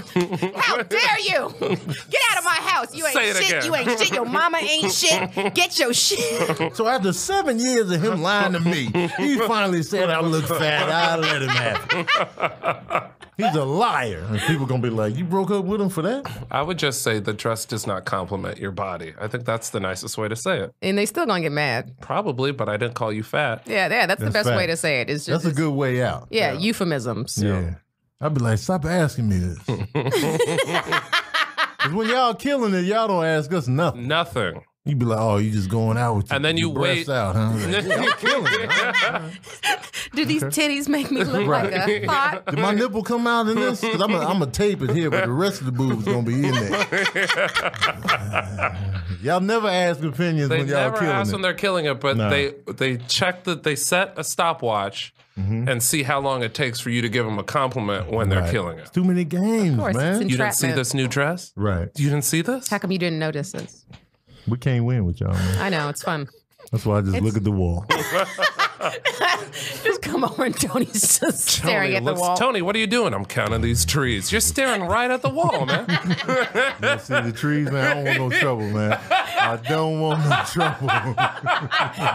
S1: How dare you? Get out of my house. You ain't shit. Again. You ain't shit. Your mama ain't shit. Get your shit.
S3: So after 7 years of him lying to me, he finally said I look fat. I let him have it. He's a liar. And people going to be like, you broke up with him for that?
S2: I would just say the dress does not compliment your body. I think that's the nicest way to say it.
S1: And they still going to get mad.
S2: Probably, but I didn't call you fat.
S1: Yeah, that's the best way to say it. It's just,
S3: that's a good way out.
S1: Yeah, euphemisms.
S3: Yeah. I'd be like, stop asking me this. Because when y'all killing it, y'all don't ask us nothing.
S2: Nothing.
S3: You be like, oh, you just going out with
S2: and then you wait
S3: out, huh? Like, y'all killing it. Huh?
S1: Do these titties make me look like a pot?
S3: Did my nipple come out in this? Because I'm going to tape it here, but the rest of the boob's going to be in there. Y'all never ask opinions when y'all killing it. They never ask
S2: when they're killing it, but they check that they set a stopwatch and see how long it takes for you to give them a compliment when they're killing it.
S3: It's too many games, man.
S2: You didn't see this new dress?
S3: Right.
S2: You didn't see this?
S1: How come you didn't notice this?
S3: We can't win with y'all, man.
S1: I know, it's fun.
S3: That's why I just look at the wall.
S1: Just come over and Tony's just staring at the wall.
S2: Tony, what are you doing? I'm counting these trees. You're staring right at the wall, man.
S3: You see the trees, man? I don't want no trouble, man. I don't want no trouble.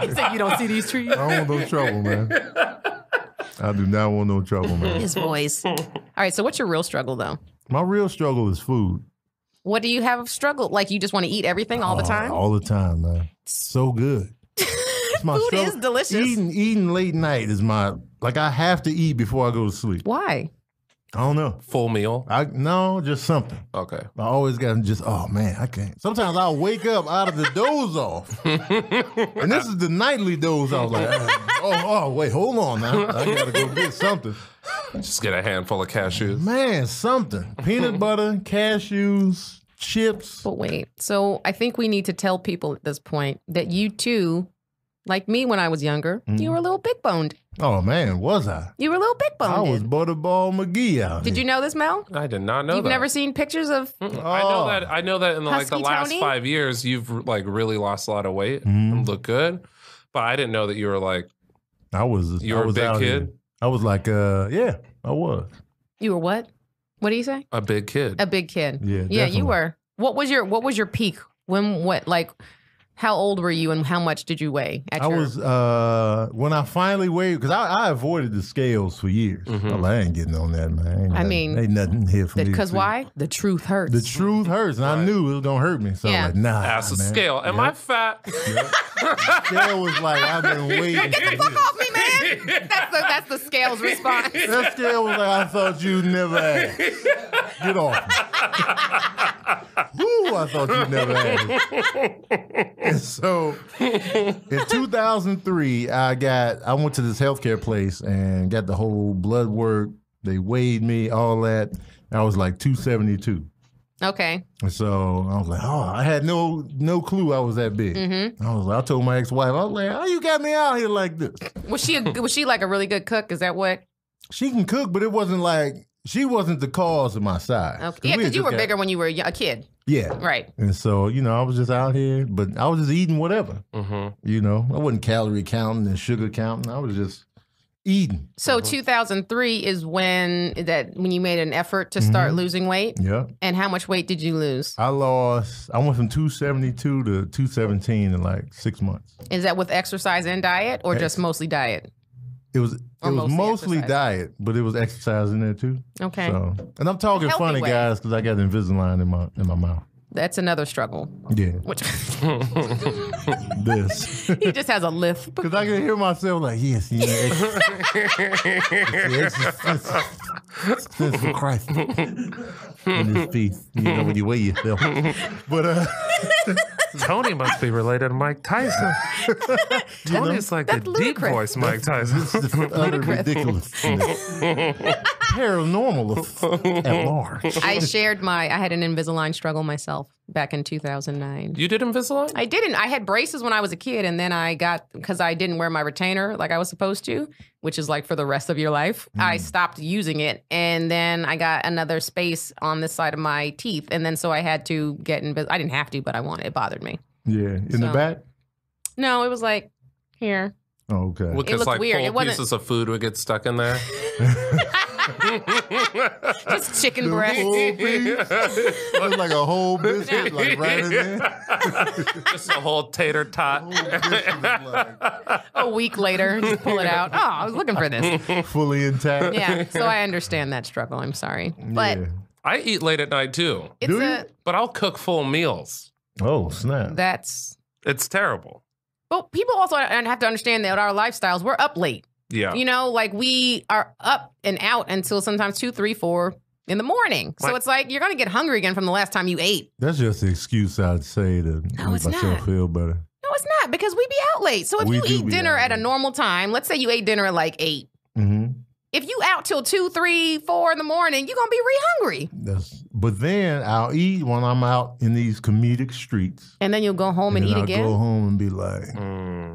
S1: He said, you don't see these trees?
S3: I don't want no trouble, man. I do not want no trouble, man.
S1: His voice. All right, so what's your real struggle, though?
S3: My real struggle is food.
S1: What do you have struggle? Like you just want to eat everything all the time?
S3: All the time, man. So good. It's my
S1: food
S3: struggle.
S1: Is delicious.
S3: Eating late night is I have to eat before I go to sleep.
S1: Why?
S3: I don't know.
S2: Full meal?
S3: No, just something.
S2: Okay.
S3: I always got oh man, I can't. Sometimes I'll wake up out of the doze off. And this is the nightly doze off. Like, wait, hold on now. I gotta go get something.
S2: Just get a handful of cashews.
S3: Man, something. Peanut butter, cashews, chips.
S1: But wait, so I think we need to tell people at this point that you too, like me when I was younger, you were a little big boned.
S3: Oh man, was I?
S1: You were a little big boned.
S3: I was Butterball McGee out
S1: Did
S3: here.
S1: You know this, Mel?
S2: I did not know
S1: You've
S2: that.
S1: Never seen pictures of
S2: I know that in the last
S1: Tony?
S2: 5 years you've like really lost a lot of weight and look good. But I didn't know that you were like
S3: you were
S2: a big kid.
S3: Here. I was like, yeah, I was.
S1: You were what? What do you say?
S2: A big kid.
S1: A big kid.
S3: Yeah,
S1: definitely. You were. What was your peak? How old were you and how much did you weigh?
S3: Was when I finally weighed, because I avoided the scales for years. I ain't getting on that, man. Ain't nothing here for me.
S1: Because why? The truth hurts.
S3: The truth hurts, and I knew it was gonna hurt me. So I'm like, nah.
S2: Ask the scale. Am I fat?
S3: The scale was like, I've been waiting.
S1: Get the fuck off me, man. That's the scale's response.
S3: That scale was like, I thought you'd never ask. Get off me. Woo, I thought you'd never ask. And so in 2003, I went to this healthcare place and got the whole blood work. They weighed me, all that. I was like 272.
S1: Okay.
S3: And so I was like, I had no clue I was that big. I told my ex-wife, I was like, how you got me out here like this?
S1: Was she like a really good cook? Is that what?
S3: She can cook, but it wasn't like, she wasn't the cause of my size.
S1: Okay. Yeah, because you were bigger when you were a kid.
S3: Yeah.
S1: Right.
S3: And so, I was just out here, but I was just eating whatever. I wasn't calorie counting and sugar counting. I was just Eating.
S1: So 2003 is when you made an effort to start losing weight?
S3: Yeah.
S1: And how much weight did you lose?
S3: I went from 272 to 217 in like 6 months.
S1: Is that with exercise and diet or just mostly diet?
S3: It was mostly diet, but it was exercise in there too.
S1: Okay.
S3: So, and I'm talking funny, guys, because I got Invisalign in my mouth.
S1: That's another struggle.
S3: Yeah.
S1: This. He just has a lisp.
S3: Because I can hear myself like, yes, exercise for Christ. In this piece, when you weigh yourself. But
S2: Tony must be related to Mike Tyson. Tony's like the deep voice Mike Tyson.
S3: This is utter ridiculousness. Paranormal at large.
S1: I had an Invisalign struggle myself back in 2009.
S2: You did Invisalign?
S1: I didn't. I had braces when I was a kid, and then because I didn't wear my retainer like I was supposed to, which is like for the rest of your life, I stopped using it, and then I got another space on this side of my teeth, and then so I had to get Invisalign. I didn't have to, but I wanted. It bothered me.
S3: Yeah, in the back?
S1: No, it was like here.
S3: Oh, okay.
S2: Because like weird. Full pieces of food would get stuck in there.
S1: Just chicken breast.
S3: It was like a whole biscuit, like right in there.
S2: Just a whole tater tot.
S1: A week later, just pull it out. Oh, I was looking for this.
S3: Fully intact.
S1: Yeah, so I understand that struggle. I'm sorry, but
S2: I eat late at night too. But I'll cook full meals.
S3: Oh snap!
S2: It's terrible.
S1: Well, people also have to understand that our lifestyles, we're up late.
S2: Yeah.
S1: You know, like we are up and out until sometimes 2, 3, 4 in the morning. So it's like you're going to get hungry again from the last time you ate.
S3: That's just an excuse I'd say to make myself feel better.
S1: No, it's not, because we be out late. So if you eat dinner at a normal time, let's say you ate dinner at like 8. Mm-hmm. If you out till 2, 3, 4 in the morning, you're going to be re-hungry.
S3: But then I'll eat when I'm out in these comedic streets.
S1: And then you'll go home and eat again?
S3: I'll go home and be like,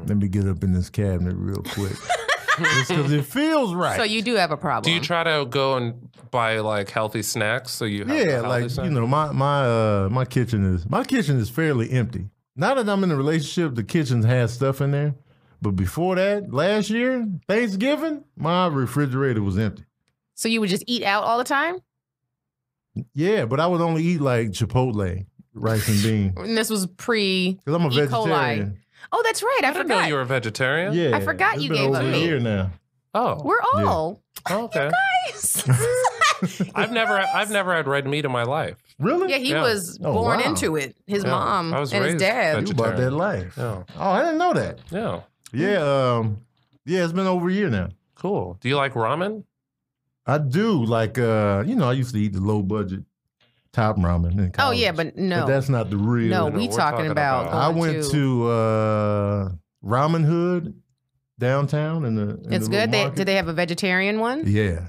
S3: let me get up in this cabinet real quick. It's because it feels right.
S1: So you do have a problem.
S2: Do you try to go and buy like healthy snacks so you have
S3: like
S2: snacks?
S3: You know, my kitchen is fairly empty. Now that I'm in a relationship, the kitchen has stuff in there. But before that, last year, Thanksgiving, my refrigerator was empty.
S1: So you would just eat out all the time?
S3: Yeah, but I would only eat like Chipotle, rice and beans.
S1: And this was
S3: because I'm a vegetarian.
S1: Coli. Oh, that's right. I forgot.
S2: Didn't know you were a vegetarian.
S3: Yeah,
S1: I forgot you gave up meat.
S3: Over a year now.
S2: Oh,
S1: we're all.
S2: Yeah. Oh, okay.
S1: You guys.
S2: I've never had red meat in my life.
S3: Really?
S1: Yeah, he was born into it. His mom and his dad.
S3: You about that life.
S2: Yeah.
S3: Oh, I didn't know that.
S2: Yeah.
S3: Yeah. It's been over a year now.
S2: Cool. Do you like ramen?
S3: I do. Like, I used to eat the low budget top ramen in college.
S1: Oh, yeah, but no.
S3: But that's not the real.
S1: No, we're talking about.
S3: I went to Ramen Hood downtown in
S1: it's good. Did they have a vegetarian one?
S3: Yeah.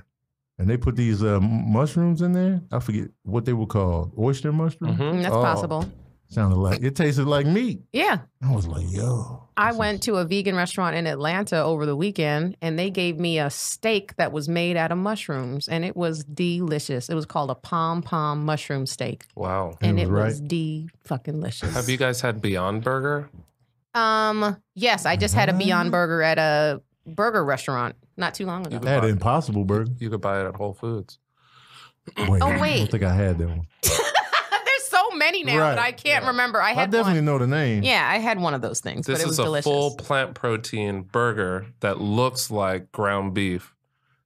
S3: And they put these mushrooms in there. I forget what they were called. Oyster mushrooms?
S1: Mm-hmm. That's possible.
S3: It tasted like meat.
S1: Yeah.
S3: I was like, yo.
S1: I went to a vegan restaurant in Atlanta over the weekend, and they gave me a steak that was made out of mushrooms, and it was delicious. It was called a pom mushroom steak.
S2: Wow.
S1: And it was fucking-licious.
S2: Have you guys had Beyond Burger?
S1: Yes, I just had a Beyond Burger at a burger restaurant not too long ago.
S3: I had an Impossible Burger.
S2: You could buy it at Whole Foods.
S3: Wait. I don't think I had that one.
S1: So many now that I can't remember. I
S3: definitely know the name.
S1: Yeah, I had one of those things, but it was delicious.
S2: This is a full plant protein burger that looks like ground beef.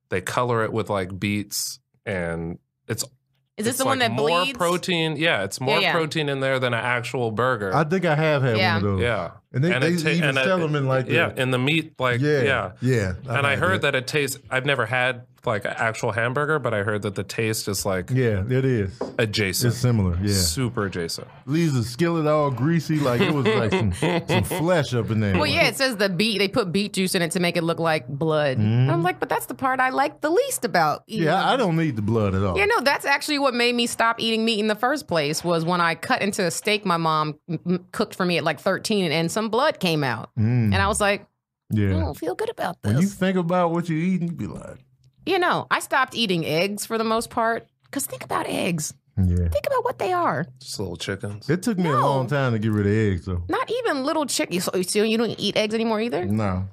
S2: They color it with like beets, and it's
S1: Is this the one that
S2: more
S1: bleeds?
S2: Protein. Yeah, it's more protein in there than an actual burger.
S3: I think I have had one of those.
S2: Yeah.
S3: And they even sell them in like
S2: in the meat, like
S3: Yeah.
S2: And I heard that it tastes. I've never had like an actual hamburger, but I heard that the taste is like
S3: it is
S2: adjacent.
S3: It's similar,
S2: super adjacent.
S3: Leaves the skillet all greasy, like it was like some flesh up in there.
S1: Well, yeah, it says they put beet juice in it to make it look like blood. And I'm like, but that's the part I like the least about eating.
S3: Yeah, I don't need the blood at all.
S1: Yeah, no, that's actually what made me stop eating meat in the first place. Was when I cut into a steak my mom cooked for me at like 13, and some blood came out, and I was like, I don't feel good about this.
S3: When you think about what you're eating, you be like.
S1: I stopped eating eggs for the most part. Because think about eggs.
S3: Yeah.
S1: Think about what they are.
S2: Just little chickens.
S3: It took me a long time to get rid of eggs, though.
S1: Not even little chickens. So you don't eat eggs anymore either?
S3: No.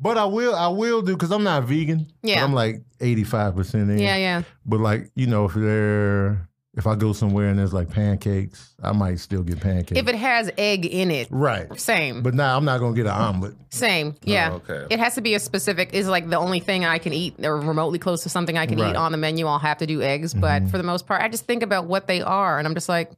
S3: But I will do, because I'm not vegan.
S1: Yeah.
S3: But I'm like 85% in.
S1: Yeah.
S3: But like, if I go somewhere and there's like pancakes, I might still get pancakes.
S1: If it has egg in it.
S3: Right.
S1: Same.
S3: But now I'm not going to get an omelet.
S1: Same. Yeah.
S2: Oh, okay.
S1: It has to be a specific, is like the only thing I can eat or remotely close to something I can eat on the menu. I'll have to do eggs. But for the most part, I just think about what they are. And I'm just like,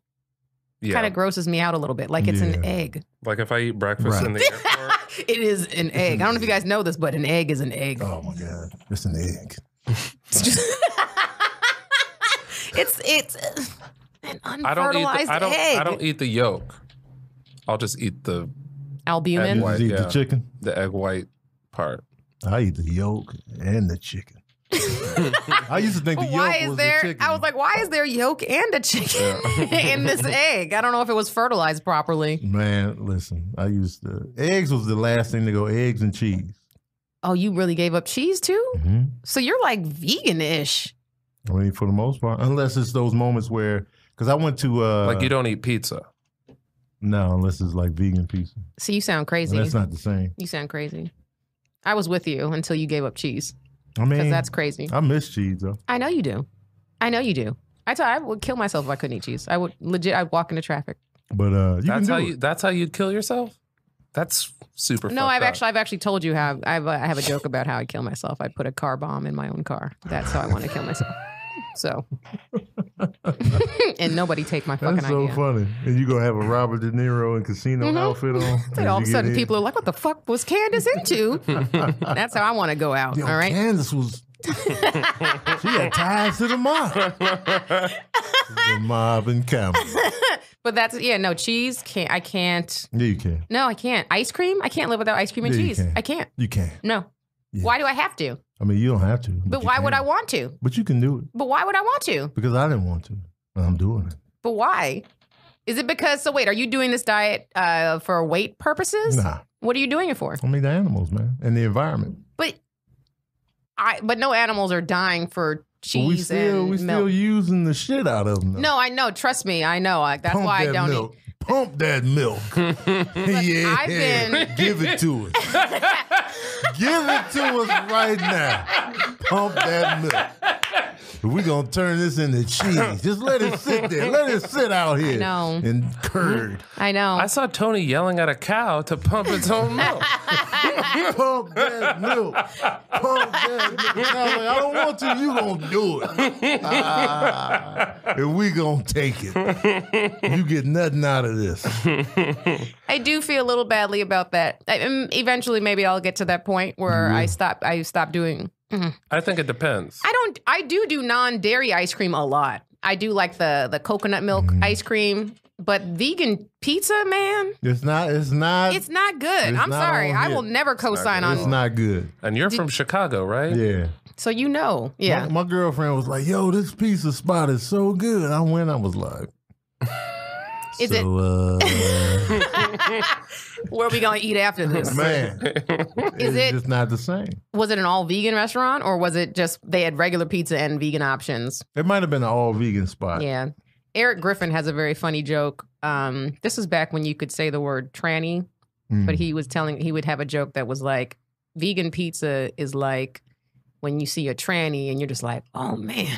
S1: kind of grosses me out a little bit. Like it's an egg.
S2: Like if I eat breakfast in the airport.
S1: It is an egg. I don't know if you guys know this, but an egg is an egg.
S3: Oh my God. It's an egg.
S1: It's just it's an unfertilized egg.
S2: I don't eat the yolk. I'll just eat the
S1: albumin.
S3: White, eat the chicken?
S2: The egg white part.
S3: I eat the yolk and the chicken. I used to think the yolk was the chicken.
S1: I was like, why is there yolk and a chicken in this egg? I don't know if it was fertilized properly.
S3: Man, listen, eggs was the last thing to go, eggs and cheese.
S1: Oh, you really gave up cheese too?
S3: Mm-hmm.
S1: So you're like vegan-ish.
S3: I mean, for the most part, unless it's those moments where, because I went to...
S2: like you don't eat pizza?
S3: No, unless it's like vegan pizza.
S1: So you sound crazy.
S3: And that's not the same.
S1: You sound crazy. I was with you until you gave up cheese.
S3: I mean,
S1: because that's crazy.
S3: I miss cheese, though.
S1: I know you do. I would kill myself if I couldn't eat cheese. I'd walk into traffic.
S3: But
S2: that's how you'd kill yourself? That's super
S1: No,
S2: fucked
S1: I've actually told you how. I have a joke about how I kill myself. I'd put a car bomb in my own car. That's how I want to kill myself. So, and nobody take my fucking idea.
S3: That's so funny. And you gonna have a Robert De Niro and Casino outfit on?
S1: So all of a sudden, people are like, "What the fuck was Candice into?" That's how I want to go out. All right,
S3: Candice was. She had ties to the mob. The mob and camel.
S1: But that's no cheese. I can't.
S3: Yeah, you can.
S1: No, I can't. Ice cream. I can't live without ice cream and cheese. I can't.
S3: You can.
S1: No. Yeah. Why do I have to?
S3: I mean, you don't have to.
S1: But why would I want to?
S3: But you can do it.
S1: But why would I want to?
S3: Because I didn't want to. And I'm doing it.
S1: But why? Is it because, so wait, are you doing this diet for weight purposes?
S3: Nah.
S1: What are you doing it for?
S3: I mean, the animals, man, and the environment.
S1: But no animals are dying for cheese and
S3: we
S1: milk.
S3: Still using the shit out of them, though.
S1: No, I know. Trust me. I know. That's why I don't eat.
S3: Pump that milk. Yeah, give it to us. Give it to us right now. Pump that milk. We're going to turn this into cheese. Just let it sit there. Let it sit out here.
S1: I know.
S3: And curd.
S1: I know.
S2: I saw Tony yelling at a cow to pump its own milk.
S3: Pump that milk. Pump that milk. I don't want to. You going to do it. And we going to take it. You get nothing out of this.
S1: I do feel a little badly about that. Eventually, maybe I'll get to that point where I stop doing...
S2: I think it depends.
S1: I do non-dairy ice cream a lot. I do like the coconut milk ice cream, but vegan pizza, man,
S3: it's not
S1: good. I'm sorry. I will never co-sign on.
S3: It's not good.
S2: And you're from Chicago, right?
S3: Yeah.
S1: So yeah.
S3: My girlfriend was like, "Yo, this pizza spot is so good." I went. I was like,
S1: Is it? Where are we gonna eat after this?
S3: Man, it's just not the same.
S1: Was it an all vegan restaurant, or was it just they had regular pizza and vegan options?
S3: It might have been an all vegan spot.
S1: Yeah. Eric Griffin has a very funny joke. This was back when you could say the word tranny, but he would have a joke that was like, vegan pizza is like when you see a tranny and you're just like, oh man,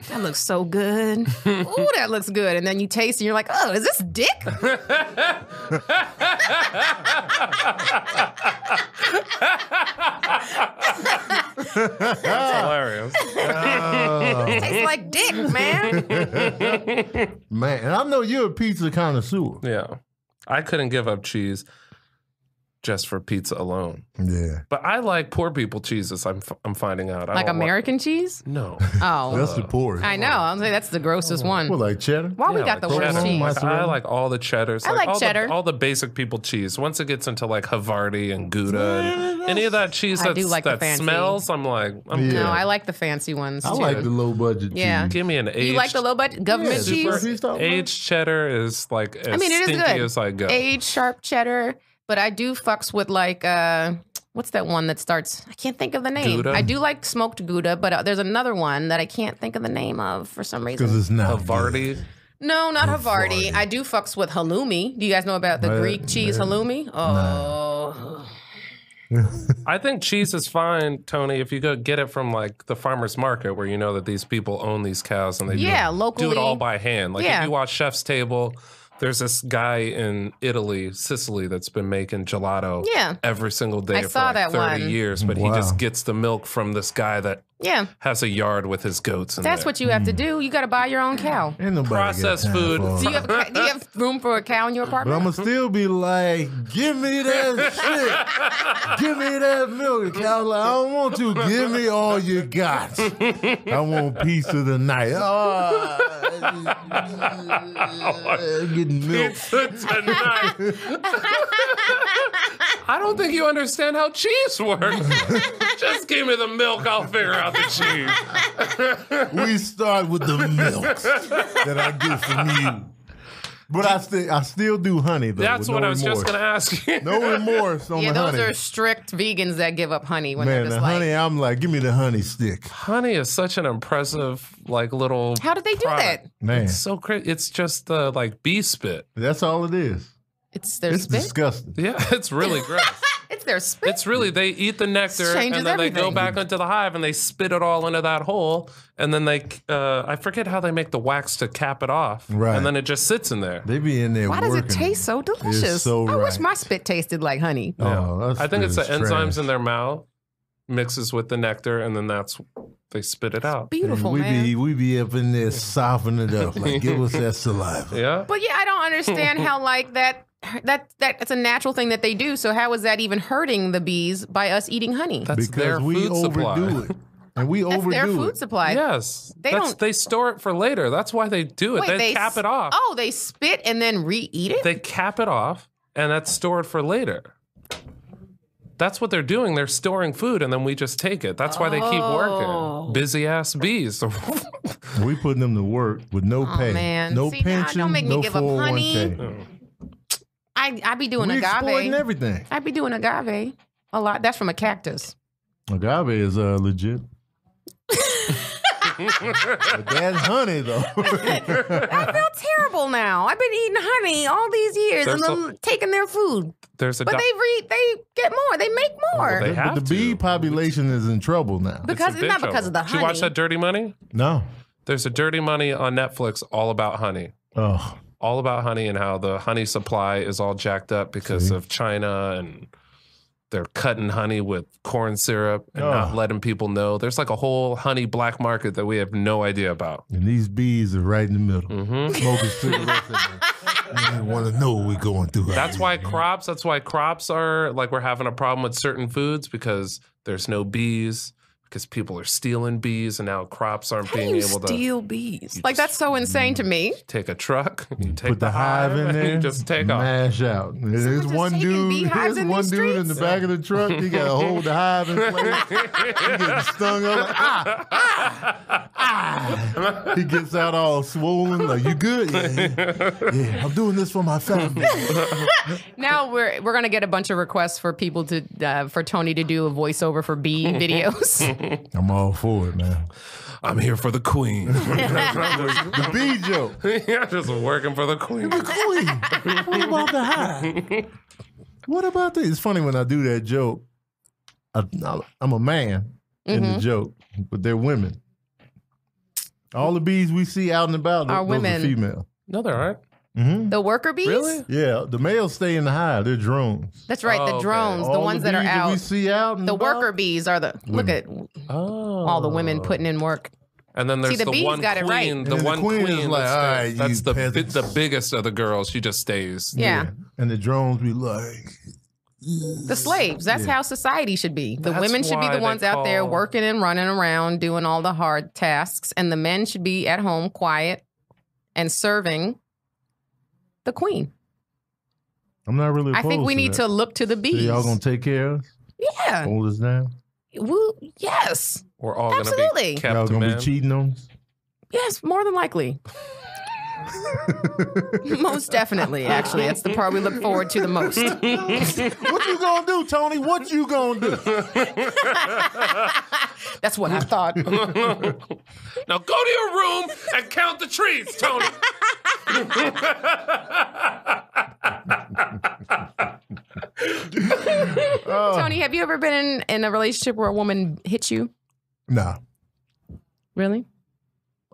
S1: that looks so good. Ooh, that looks good. And then you taste and you're like, oh, is this dick?
S2: That's hilarious.
S1: It tastes like dick, man.
S3: Man, and I know you're a pizza connoisseur.
S2: Yeah. I couldn't give up cheese just for pizza alone.
S3: Yeah.
S2: But I like poor people cheeses, I'm finding out.
S1: Like American cheese?
S2: No.
S1: Oh.
S3: That's the poorest.
S1: I know. I'm saying that's the grossest one.
S3: Well, like cheddar?
S1: Why we got the worst cheese?
S2: I like all the cheddars.
S1: I like cheddar.
S2: All the basic people cheese. Once it gets into like Havarti and Gouda and any of that cheese that smells, I'm like, I'm
S1: No, I like the fancy ones too.
S3: I like the low budget cheese.
S1: Yeah.
S2: Give me an aged.
S1: You like the low budget government cheese?
S2: Aged cheddar is like as
S1: it is
S2: stinky
S1: good.
S2: as I go.
S1: Aged sharp cheddar. But I do fucks with like, what's that one that starts? I can't think of the name.
S2: Gouda?
S1: I do like smoked Gouda, but there's another one that I can't think of the name of for some reason.
S3: Because it's not
S2: Havarti.
S3: good.
S1: No, not Havarti. I do fucks with halloumi. Do you guys know about the Greek cheese halloumi? Oh.
S2: I think cheese is fine, Tony, if you go get it from like the farmer's market where you know that these people own these cows and they
S1: locally,
S2: do it all by hand. Like if you watch Chef's Table, there's this guy in Italy, Sicily, that's been making gelato every single day for like 30 years, but he just gets the milk from this guy that has a yard with his goats in
S1: That's what you have to do. You got to buy your own cow.
S2: Processed food.
S1: Do you have room for a cow in your apartment?
S3: But I'm going to still be like, give me that shit. Give me that milk. The cow's like, I don't want to. Give me all you got. I want a piece of the night. Getting milk.
S2: Tonight. I don't think you understand how cheese works. Just give me the milk, I'll figure out the cheese.
S3: We start with the milk that I get from you. But I still do honey, though.
S2: That's what I was just going to ask you.
S3: No remorse on the honey.
S1: Those are strict vegans that give up honey when
S3: they're just
S1: honey,
S3: I'm like, give me the honey stick.
S2: Honey is such an impressive, like, little
S1: How did they do
S2: product.
S1: that?
S3: Man.
S2: It's so crazy. It's just the, like, bee spit.
S3: That's all it is.
S1: It's their spit?
S3: Disgusting.
S2: Yeah, it's really gross.
S1: It's their spit?
S2: It's really, they eat the nectar and then they go back into the hive and they spit it all into that hole. And then they, I forget how they make the wax to cap it off.
S3: Right.
S2: And then it just sits in there.
S3: They be in there
S1: Why
S3: working.
S1: does it taste so delicious?
S3: It's so
S1: I wish my spit tasted like honey.
S3: Oh,
S2: I think it's the enzymes in their mouth mixes with the nectar and then they spit it out.
S1: Beautiful,
S3: man. We be up in there softening it up. Like, give us that saliva.
S2: Yeah.
S1: But I don't understand how like that's a natural thing that they do. So how is that even hurting the bees by us eating honey?
S2: That's
S3: because
S2: their
S3: we
S2: food
S3: overdo
S2: supply.
S3: it. And we overdo
S1: their
S3: it.
S1: food supply.
S2: Yes.
S1: They
S2: they store it for later. That's why they do it. They cap it off.
S1: Oh, they spit and then re-eat it?
S2: They cap it off and that's stored for later. That's what they're doing. They're storing food and then we just take it. That's why they keep working. Busy ass bees.
S3: We putting them to work with no pay.
S1: Man.
S3: No
S1: See,
S3: pension,
S1: don't make me
S3: no
S1: give up honey.
S3: 401k.
S1: I be doing
S3: We
S1: agave.
S3: exploiting everything.
S1: I be doing agave a lot. That's from a cactus.
S3: Agave is legit. But that's honey, though.
S1: I feel terrible now. I've been eating honey all these years and taking their food. But they get more. They make more.
S2: Well,
S3: but the bee population is in trouble now.
S1: Because not because of the honey.
S2: Did you watch that Dirty Money?
S3: No.
S2: There's a Dirty Money on Netflix all about honey.
S3: Oh.
S2: All about honey and how the honey supply is all jacked up because of China and they're cutting honey with corn syrup and not letting people know. There's like a whole honey black market that we have no idea about.
S3: And these bees are right in the middle. Smoking cigarettes. I don't want to know what we're going through.
S2: That's why crops are like we're having a problem with certain foods because there's no bees. Because people are stealing bees and now crops aren't being able to
S1: steal bees. Like that's so insane to me.
S2: Take a truck, you take
S3: put the hive in there,
S2: you just take off.
S3: Mash out. There's one dude. There's one dude in the back of the truck. He got to hold the hive in place. He getting stung up. He gets out all swollen. Like, you good? Yeah. I'm doing this for my family.
S1: Now we're gonna get a bunch of requests for people to for Tony to do a voiceover for bee videos.
S3: I'm all for it, man.
S2: I'm here for the queen.
S3: The bee joke.
S2: Yeah, just working for the queen.
S3: The queen. What about the hive? What about this? It's funny when I do that joke. I'm a man in the joke, but they're women. All the bees we see out and about, those are female.
S2: No, they aren't.
S1: The worker bees?
S2: Really?
S3: Yeah, the males stay in the hive. They're drones.
S1: That's right, the drones, the ones that are out.
S3: That we see out and
S1: the
S3: about,
S1: worker bees are the look at all the women putting in work.
S2: And then there's
S1: the bees
S2: one
S1: got it right.
S2: queen. The
S3: and
S2: one
S3: the queen is like, all right,
S2: that's the biggest of the girls. She just stays.
S1: Yeah.
S3: And the drones be like
S1: the slaves. That's how society should be. The women should be the ones out there working and running around doing all the hard tasks, and the men should be at home quiet and serving the queen.
S3: I'm not really opposed
S1: I think we need
S3: that.
S1: to look to the bees.
S3: So y'all gonna take care of us?
S1: Yeah.
S3: Hold us down?
S1: Well, yes.
S2: We're all
S1: Absolutely.
S2: gonna be kept
S3: Y'all gonna
S2: men.
S3: be cheating on us?
S1: Yes, more than likely. Most definitely, actually. That's the part we look forward to the most.
S3: What you gonna do, Tony? What you gonna do?
S1: That's what I thought.
S2: Now go to your room and count the trees, Tony.
S1: Tony, have you ever been in a relationship where a woman hit you?
S3: Nah.
S1: Really?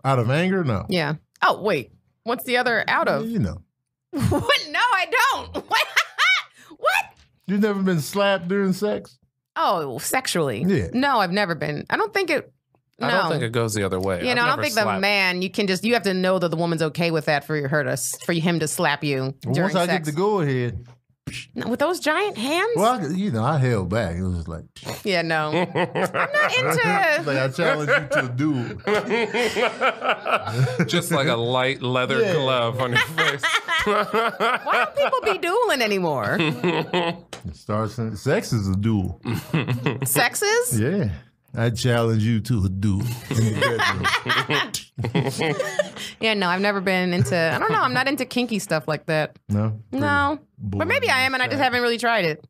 S3: Out of anger? No.
S1: Yeah. Oh, wait. What's the other out of?
S3: You know.
S1: What? No, I don't. What?
S3: You've never been slapped during sex?
S1: Oh, sexually?
S3: Yeah.
S1: No, I've never been. I don't think it. No.
S2: I don't think it goes the other way.
S1: You know, I don't think the man, you have to know that the woman's okay with that for him to slap you during
S3: Once I
S1: sex.
S3: get the go ahead.
S1: With those giant hands?
S3: Well, I held back. It was just like.
S1: Yeah, no. I'm not into.
S3: Like I challenge you to a duel.
S2: Just like a light leather glove on your face.
S1: Why don't people be dueling anymore?
S3: Sex is a duel.
S1: Sex is?
S3: Yeah. I challenge you to a duel in the bedroom.
S1: Yeah, no, I've never been into, I don't know, I'm not into kinky stuff like that.
S3: No?
S1: No. But maybe I am and I just haven't really tried it.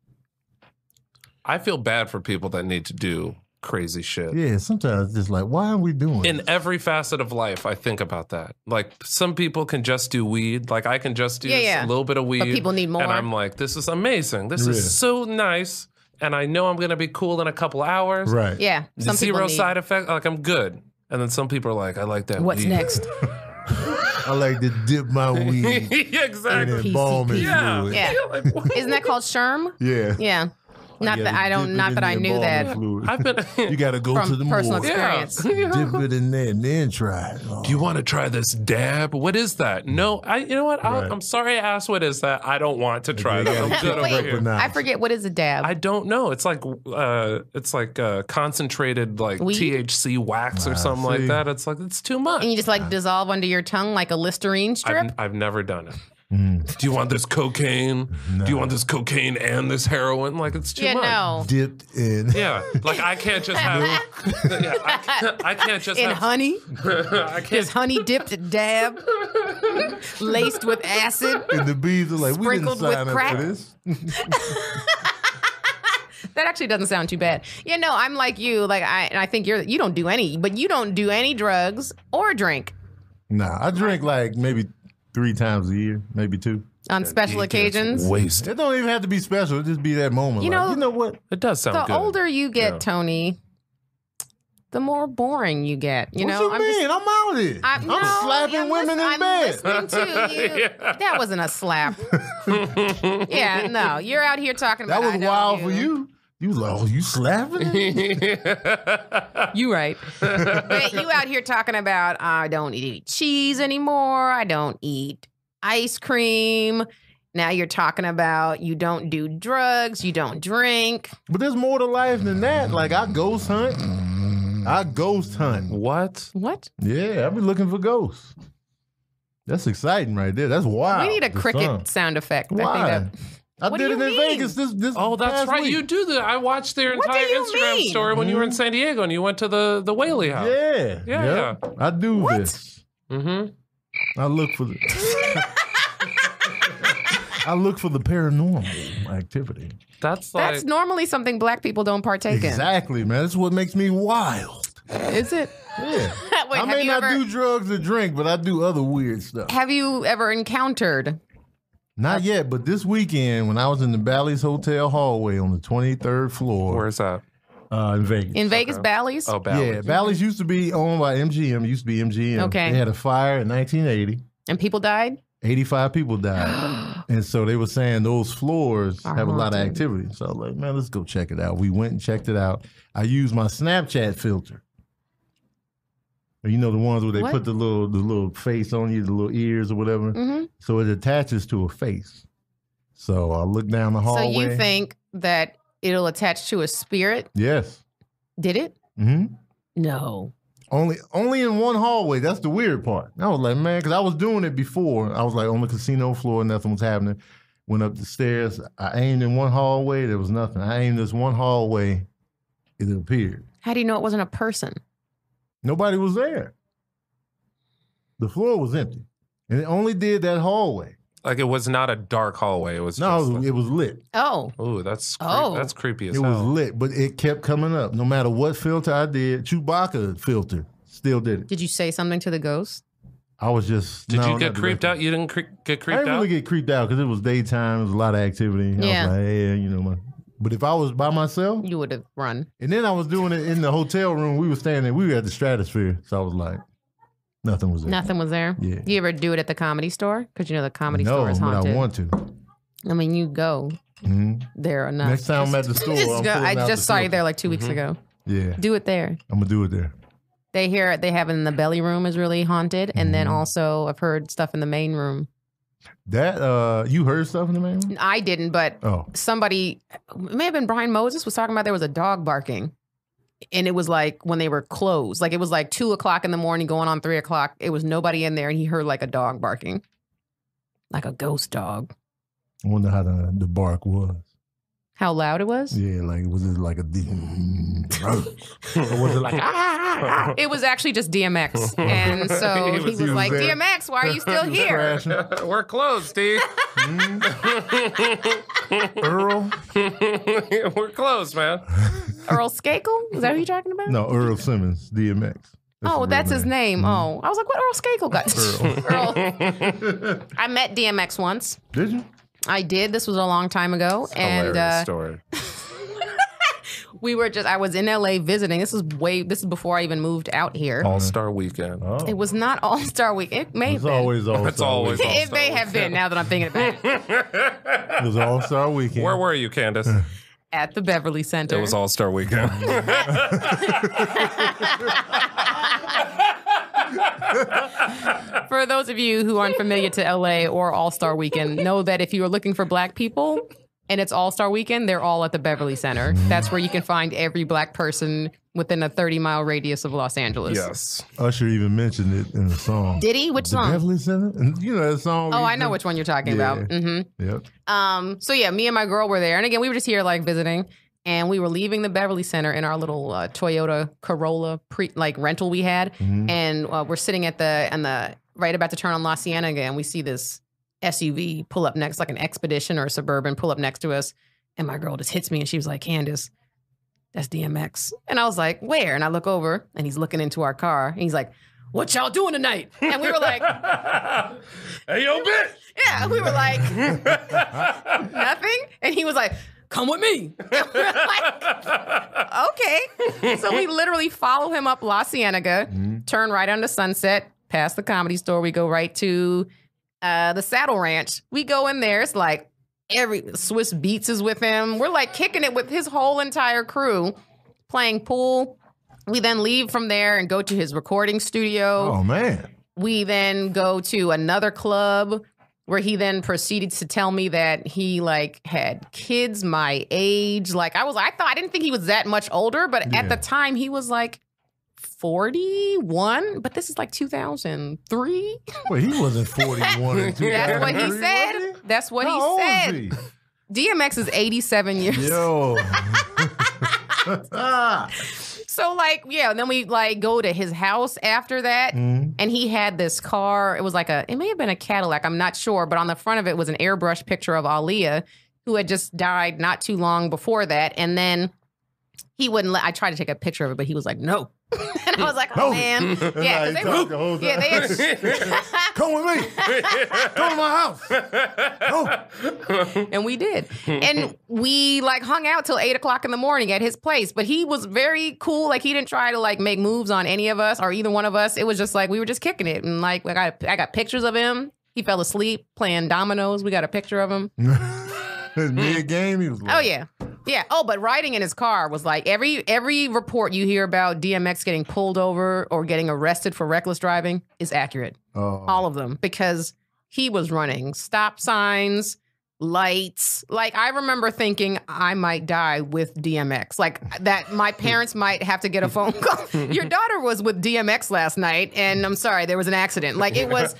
S2: I feel bad for people that need to do crazy shit.
S3: Yeah, sometimes it's just like, why are we doing
S2: In
S3: this?
S2: every facet of life, I think about that. Like, some people can just do weed. Like, I can just do a little bit of weed.
S1: But people need more.
S2: And I'm like, this is amazing. This is so nice. And I know I'm going to be cool in a couple hours.
S3: Right.
S1: Yeah. Some
S2: Zero side effect. Like, I'm good. And then some people are like, I like that
S1: What's
S2: weed.
S1: next?
S3: I like to dip my weed
S2: Yeah, exactly.
S3: in embalming fluid.
S1: Yeah. Isn't that called sherm?
S3: Yeah.
S1: Yeah. Not that I don't.
S3: Dip it
S1: Not
S3: in
S1: that
S3: the
S1: I knew that.
S3: embalming fluid.
S2: I've been.
S3: You got to go
S1: From
S3: to the
S1: personal
S3: morgue.
S1: experience.
S3: Dip it in there and then try it. Oh.
S2: Do you want to try this dab? What is that? No, you know what?
S3: Right.
S2: I'm sorry I asked what is that. I don't want to try that. I'm good over
S1: Wait,
S2: here.
S1: I forget, what is a dab?
S2: I don't know. It's like concentrated like
S1: Weed?
S2: THC wax or something like that. It's like it's too much.
S1: And you just like dissolve under your tongue like a Listerine strip?
S2: I've never done it. Do you want this cocaine?
S3: No.
S2: Do you want this cocaine and this heroin? Like it's too much.
S1: No.
S3: Dipped in.
S2: Yeah, like I can't just have. I can't just
S1: In
S2: have
S1: honey?
S2: I can't.
S1: This honey dipped dab laced with acid.
S3: And the bees are like, we didn't
S1: Sprinkled with
S3: sign up
S1: crack.
S3: for this.
S1: That actually doesn't sound too bad. Yeah, no, I'm like you. Like I think you don't do any drugs or drink
S3: Nah, I drink like maybe 3 times a year, maybe 2.
S1: on special occasions.
S2: Waste.
S3: It don't even have to be special. It just be that moment.
S1: You
S3: like,
S1: know-
S3: what?
S2: It does sound
S1: The
S2: good.
S1: older you get,
S2: Yeah.
S1: Tony, the more boring you get. You
S3: What
S1: know,
S3: you mean? I'm out of it. I'm slapping women in bed.
S1: I'm listening to you. That wasn't a slap. Yeah, no, you're out here talking
S3: That
S1: about.
S3: was
S1: I know
S3: wild for you. You was like, oh, you slapping?
S1: You right. But you out here talking about I don't eat cheese anymore. I don't eat ice cream. Now you're talking about you don't do drugs. You don't drink.
S3: But there's more to life than that. Like, I ghost hunt.
S2: What?
S1: What?
S3: Yeah, I be looking for ghosts. That's exciting right there. That's wild.
S1: We need a
S3: The
S1: cricket
S3: sun.
S1: sound effect.
S3: Why?
S1: I think
S3: I
S1: What
S3: did
S1: do
S3: it
S1: you
S3: in
S1: mean?
S3: Vegas this
S2: Oh, that's
S3: past
S2: right.
S3: week.
S2: You do that. I watched their
S1: What do
S2: entire
S1: you
S2: Instagram
S1: mean?
S2: story when you were in San Diego and you went to the Whaley House.
S3: Yeah.
S2: Yeah.
S3: I do
S1: What?
S3: this.
S2: Mm-hmm.
S3: I look for the I look for the paranormal activity.
S2: That's like
S1: that's normally something black people don't partake
S3: Exactly, man. That's what makes me wild.
S1: in. Is it?
S3: Yeah.
S1: Wait,
S3: I may not do drugs or drink, but I do other weird stuff.
S1: Have you ever encountered?
S3: Not yet, but this weekend when I was in the Bally's Hotel hallway on the 23rd floor
S2: where's that?
S3: in Vegas.
S1: In Vegas, Bally's?
S2: Oh, Bally's.
S3: Yeah, Bally's used to be owned by MGM. It used to be MGM.
S1: Okay.
S3: They had a fire in 1980.
S1: And people died?
S3: 85 people died. And so they were saying those floors
S1: Are
S3: have a lot of
S1: haunted.
S3: activity. So I was like, man, let's go check it out. We went and checked it out. I used my Snapchat filter. You know, the ones where they
S1: What?
S3: put the little face on you, the little ears or whatever.
S1: Mm-hmm.
S3: So it attaches to a face. So I look down the
S1: So
S3: hallway.
S1: you think that it'll attach to a spirit?
S3: Yes.
S1: Did it?
S3: Mm-hmm.
S1: No.
S3: Only in one hallway. That's the weird part. I was like, man, because I was doing it before. I was like on the casino floor, nothing was happening. Went up the stairs. I aimed in one hallway. There was nothing. I aimed this one hallway. It appeared.
S1: How do you know it wasn't a person?
S3: Nobody was there. The floor was empty. And it only did that hallway.
S2: Like it was not a dark hallway. It was
S3: No,
S2: just
S3: it was lit.
S1: Oh.
S2: oh, that's
S1: Oh.
S2: that's creepy as
S3: It
S2: hell.
S3: was lit, but it kept coming up. No matter what filter I did, Chewbacca filter still did it.
S1: Did you say something to the ghost?
S3: I was just.
S2: Did
S3: no,
S2: you get
S3: not
S2: creeped
S3: directly.
S2: out? You didn't get
S3: I
S2: creeped
S3: didn't
S2: out?
S3: really get creeped out because it was daytime. It was a lot of activity. I
S1: Yeah.
S3: was like, yeah, you know, But if I was by myself,
S1: you would have run.
S3: And then I was doing it in the hotel room. We were staying there. We were at the Stratosphere. So I was like, nothing was there.
S1: Nothing was there?
S3: Yeah.
S1: You ever do it at the Comedy Store? Because you know the Comedy Store is haunted.
S3: No, but I want to.
S1: I mean, you go there enough.
S3: Next time I'm at the store,
S1: I just saw you there like 2 weeks ago.
S3: Yeah.
S1: Do it there.
S3: I'm going to do it there.
S1: They have it in the belly room is really haunted. And then also I've heard stuff in the main room.
S3: That, you heard stuff in the main room?
S1: I didn't, but somebody, it may have been Brian Moses, was talking about there was a dog barking. And it was like when they were closed. Like it was like 2 o'clock in the morning going on 3 o'clock. It was nobody in there and he heard like a dog barking. Like a ghost dog.
S3: I wonder how the bark was.
S1: How loud it was?
S3: Yeah, like was it like a or was it like
S1: It was actually just DMX. And so he was like, there. DMX, why are you still here?
S2: We're closed, Steve.
S3: Earl?
S2: We're closed, man.
S1: Earl Skakel? Is that who you're talking about?
S3: No, Earl Simmons, DMX.
S1: That's his name. Oh, I was like, what Earl Skakel got? Earl. I met DMX once.
S3: Did you?
S1: I did. This was a long time ago.
S2: Hilarious story.
S1: I was in LA visiting. This is before I even moved out here.
S2: All-Star Weekend.
S1: Oh. It was not All-Star Weekend. It may have been.
S3: Always All-Star.
S2: It's always All-Star.
S1: It may have been now that I'm thinking about
S3: it. It was All-Star Weekend.
S2: Where were you, Candice?
S1: At the Beverly Center.
S2: It was All-Star Weekend.
S1: For those of you who aren't familiar to LA or All-Star Weekend, know that if you are looking for black people and it's All-Star Weekend, they're all at the Beverly Center. That's where you can find every black person within a 30-mile radius of Los Angeles.
S2: Yes.
S3: Usher even mentioned it in the song.
S1: Did he? Which song?
S3: Beverly Center? And you know that song?
S1: Oh, I know which one you're talking about. Mm-hmm.
S3: Yep.
S1: So yeah, me and my girl were there. And again, we were just here like visiting. And we were leaving the Beverly Center in our little Toyota Corolla rental we had. And we're sitting at the right about to turn on La Cienega. And we see this SUV pull up next, like an Expedition or a Suburban pull up next to us. And my girl just hits me and she was like, Candice, that's DMX. And I was like, where? And I look over and he's looking into our car. And he's like, what y'all doing tonight? And we were like,
S2: hey, yo, bitch.
S1: Yeah, we were like, nothing. And he was like, come with me. And we're like, okay. So we literally follow him up La Cienega, turn right onto Sunset, past the Comedy Store. We go right to the Saddle Ranch. We go in there. It's like every Swiss Beats is with him. We're like kicking it with his whole entire crew, playing pool. We then leave from there and go to his recording studio.
S3: Oh, man.
S1: We then go to another club where he then proceeded to tell me that he like had kids my age. Like I didn't think he was that much older, but at the time he was like 41, but this is like 2003.
S3: Well, he wasn't 41 in 2003.
S1: That's what he said. That's what he said. He? DMX is 87 years old.
S3: Yo.
S1: So like, yeah, and then we like go to his house after that, and he had this car. It was like it may have been a Cadillac, I'm not sure, but on the front of it was an airbrush picture of Aaliyah, who had just died not too long before that. And then he wouldn't let, I tried to take a picture of it, but he was like, no. And I was like, oh, man. Yeah, they had, come with me. Come to my house. And we did. And we like hung out till 8 o'clock in the morning at his place. But he was very cool. Like he didn't try to like make moves on any of us or either one of us. It was just like we were just kicking it. And like I got pictures of him. He fell asleep playing dominoes. We got a picture of him.
S3: Mid-game, he was like,
S1: oh, yeah. Yeah. Oh, but riding in his car was like every report you hear about DMX getting pulled over or getting arrested for reckless driving is accurate.
S3: Oh.
S1: All of them. Because he was running stop signs, lights. Like, I remember thinking I might die with DMX. Like, that my parents might have to get a phone call. Your daughter was with DMX last night, and I'm sorry, there was an accident. Like, he was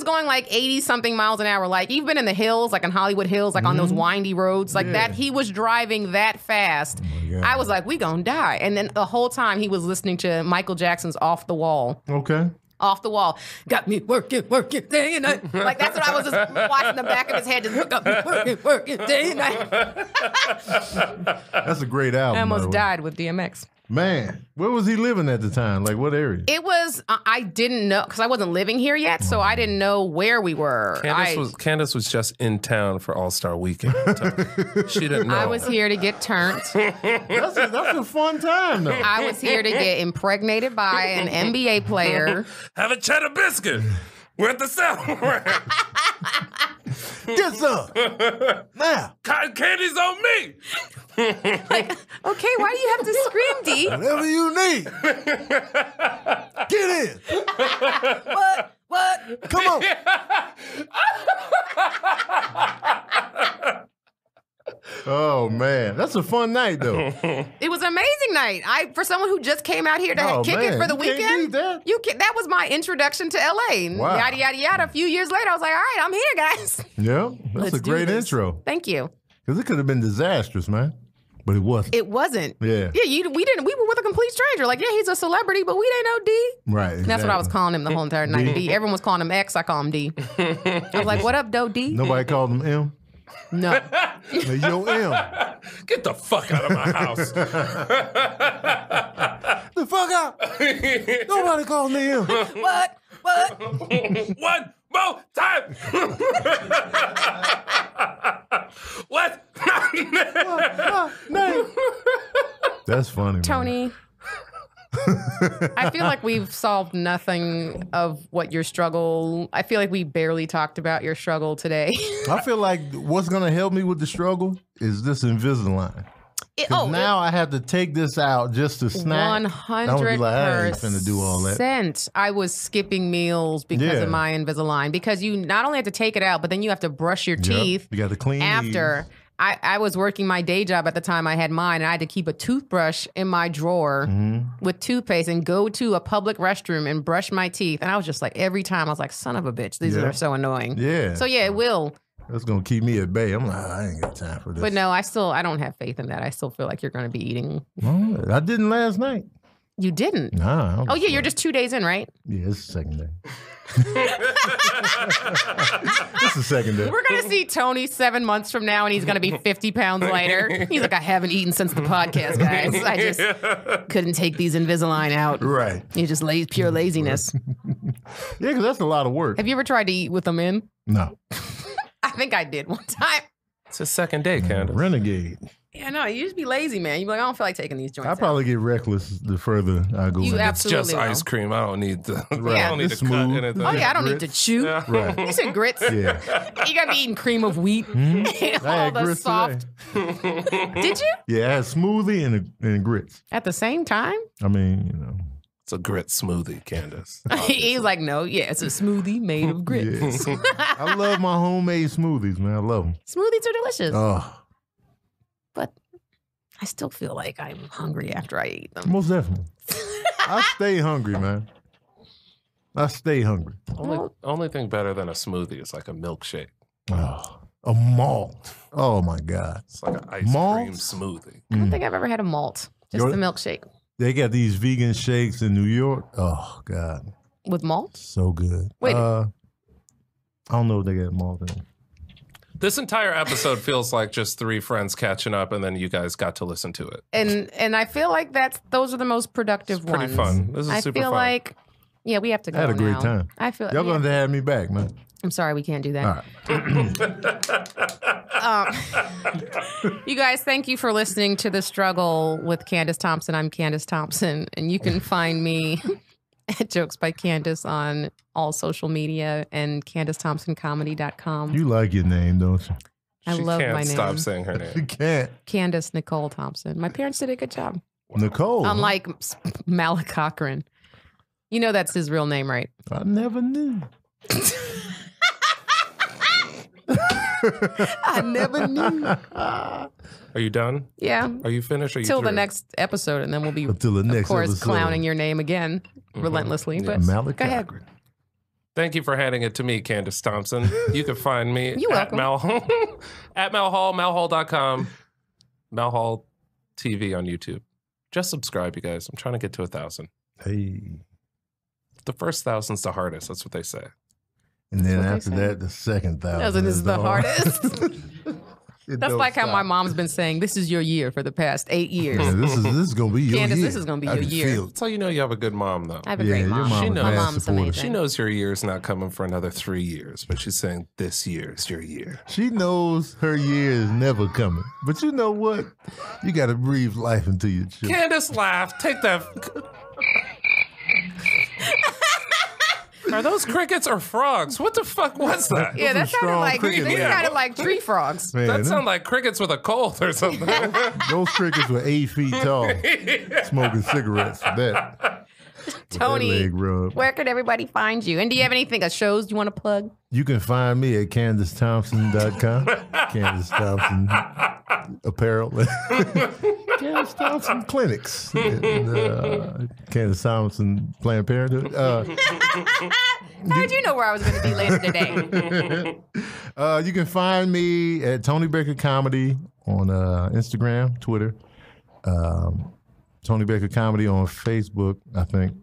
S1: going like 80-something miles an hour. Like, you've been in the hills, like in Hollywood Hills, like on those windy roads, like that. He was driving that fast. Oh, I was like, we gonna die. And then the whole time he was listening to Michael Jackson's Off the Wall.
S3: Okay.
S1: Off the Wall. Got me working day and night. Like, that's what I was just watching the back of his head. Just got me working day and night.
S3: That's a great album.
S1: I almost died with DMX.
S3: Man, where was he living at the time? Like, what area?
S1: It was, I didn't know, because I wasn't living here yet, so I didn't know where we were.
S2: Candice was just in town for All-Star Weekend. She didn't know.
S1: I was here to get turned.
S3: That's a fun time, though.
S1: I was here to get impregnated by an NBA player.
S2: Have a cheddar biscuit. We're at the South.
S3: Get some. Now.
S2: Cotton candy's on me.
S1: Like, okay, why do you have to scream, D?
S3: Whatever you need. Get in. What? Come on. Oh man, that's a fun night though.
S1: It was an amazing night. For someone who just came out here to kick it for the weekend, that was my introduction to LA.
S3: Wow.
S1: Yada yada yada. A few years later, I was like, all right, I'm here, guys.
S3: Yeah, that's a great intro.
S1: Thank you.
S3: Because it could have been disastrous, man. But it wasn't.
S1: It wasn't.
S3: Yeah.
S1: Yeah, we were with a complete stranger. Like, yeah, he's a celebrity, but we didn't know D.
S3: Right. Exactly.
S1: That's what I was calling him the whole entire night. D. Everyone was calling him X. I call him D. I was like, what up, though, D?
S3: Nobody called him M?
S1: No.
S3: Yo, M.
S2: Get the fuck out of my house.
S3: The fuck out. Nobody called me M.
S1: What?
S2: One more time. What?
S3: Name. That's funny,
S1: Tony. I feel like we've solved nothing of what your struggle. I feel like we barely talked about your struggle today.
S3: I feel like what's going to help me with the struggle is this Invisalign. Now I have to take this out just to snack.
S1: 100%.
S3: Don't be like, I ain't finna do all that.
S1: I was skipping meals because of my Invisalign. Because you not only have to take it out, but then you have to brush your teeth.
S3: You got to clean
S1: after. I was working my day job at the time I had mine, and I had to keep a toothbrush in my drawer with toothpaste and go to a public restroom and brush my teeth. And I was just like, every time I was like, son of a bitch, these are so annoying.
S3: Yeah.
S1: So yeah, it will.
S3: That's going to keep me at bay. I'm like, I ain't got time for this.
S1: But no, I don't have faith in that. I still feel like you're going to be eating.
S3: Well, I didn't last night.
S1: You didn't?
S3: Nah.
S1: Oh yeah, you're just 2 days in, right?
S3: Yeah, it's the second day. It's the second day.
S1: We're going to see Tony 7 months from now, and he's going to be 50 pounds lighter. He's like, I haven't eaten since the podcast, guys. I just couldn't take these Invisalign out.
S3: Right.
S1: You just pure laziness.
S3: Yeah, because that's a lot of work.
S1: Have you ever tried to eat with them in?
S3: No.
S1: I think I did one time.
S2: It's a second day, Candice.
S3: Renegade.
S1: Yeah, no, you just be lazy, man. You be like, I don't feel like taking these joints.
S3: I probably get reckless the further I go.
S1: You
S3: in.
S1: absolutely
S2: It's just ice cream. I don't need to.
S3: Right.
S2: I don't need to cut anything.
S1: Oh yeah, I don't need to chew.
S2: Yeah.
S3: Right.
S1: You said grits.
S3: Yeah.
S1: You got to be eating cream of wheat. And
S3: I
S1: all
S3: had
S1: the
S3: grits
S1: soft. Did you?
S3: Yeah, I had smoothie and grits.
S1: At the same time?
S3: I mean, you know.
S2: It's a grit smoothie, Candice.
S1: He's like, no, yeah, it's a smoothie made of grits.
S3: Yes. I love my homemade smoothies, man. I love them.
S1: Smoothies are delicious.
S3: Oh.
S1: But I still feel like I'm hungry after I eat them.
S3: Most definitely. I stay hungry, man. I stay hungry.
S2: Only thing better than a smoothie is like a milkshake.
S3: Oh, a malt. Oh, my God.
S2: It's like an ice cream smoothie.
S1: I don't think I've ever had a malt. Just a milkshake.
S3: They got these vegan shakes in New York. Oh, God.
S1: With malt?
S3: So good.
S1: Wait.
S3: I don't know if they got malt in it.
S2: This entire episode feels like just three friends catching up, and then you guys got to listen to it.
S1: And I feel like those are the most productive ones.
S2: Pretty fun. This is super fun.
S1: I feel like, yeah, we have to go.
S3: I had a great time.
S1: I feel
S3: y'all going to have me back, man.
S1: I'm sorry, we can't do that.
S3: All right.
S1: You guys, thank you for listening to The Struggle with Candice Thompson. I'm Candice Thompson, and you can find me at Jokes by Candice on all social media and CandiceThompsonComedy.com.
S3: You like your name, don't you?
S1: I love my name.
S2: She can't stop saying her name.
S3: You can't.
S1: Candice Nicole Thompson. My parents did a good job.
S3: Nicole.
S1: Unlike Malik Cochran. You know that's his real name, right?
S3: I never knew.
S1: I never knew.
S2: Are you done?
S1: Yeah.
S2: Are you finished? Or you
S1: Till the
S2: through?
S1: next episode, and then we'll be,
S3: Until the next
S1: of course,
S3: episode.
S1: clowning your name again relentlessly. But
S3: Malik
S1: go ahead.
S3: Cochran.
S2: Thank you for handing it to me, Candice Thompson. You can find me
S1: You're
S2: at
S1: welcome.
S2: at Mel Hall, melhall.com, Mel Hall TV on YouTube. Just subscribe, you guys. I'm trying to get to 1,000.
S3: Hey.
S2: The first 1,000's the hardest. That's what they say.
S3: And then after that, the second 1,000
S1: This is the hardest. That's like how my mom's been saying, this is your year for the past 8 years.
S3: Yeah, this is going to be your
S1: Candice,
S3: year.
S1: this is going to be your year.
S2: That's how you know you have a good mom, though.
S1: I have a great mom.
S3: Your mom
S1: My mom's amazing.
S2: She knows your year's not coming for another 3 years, but she's saying this year is your year.
S3: She knows her year is never coming. But you know what? You got to breathe life into your children.
S2: Candice laughed. Take that. Are those crickets or frogs? What the fuck was that?
S1: Yeah, that sounded like tree frogs.
S3: Man,
S2: That sounded like crickets with a cold or something.
S3: those crickets were 8 feet tall, smoking cigarettes for that.
S1: Tony, where can everybody find you? And do you have anything, shows you want to plug?
S3: You can find me at CandiceThompson.com. Candice Thompson Apparel. Candice Thompson Clinics. And, Candice Thompson Planned Parenthood.
S1: How did you know where I was going to be later today?
S3: You can find me at Tony Baker Comedy on Instagram, Twitter. Tony Baker Comedy on Facebook, I think.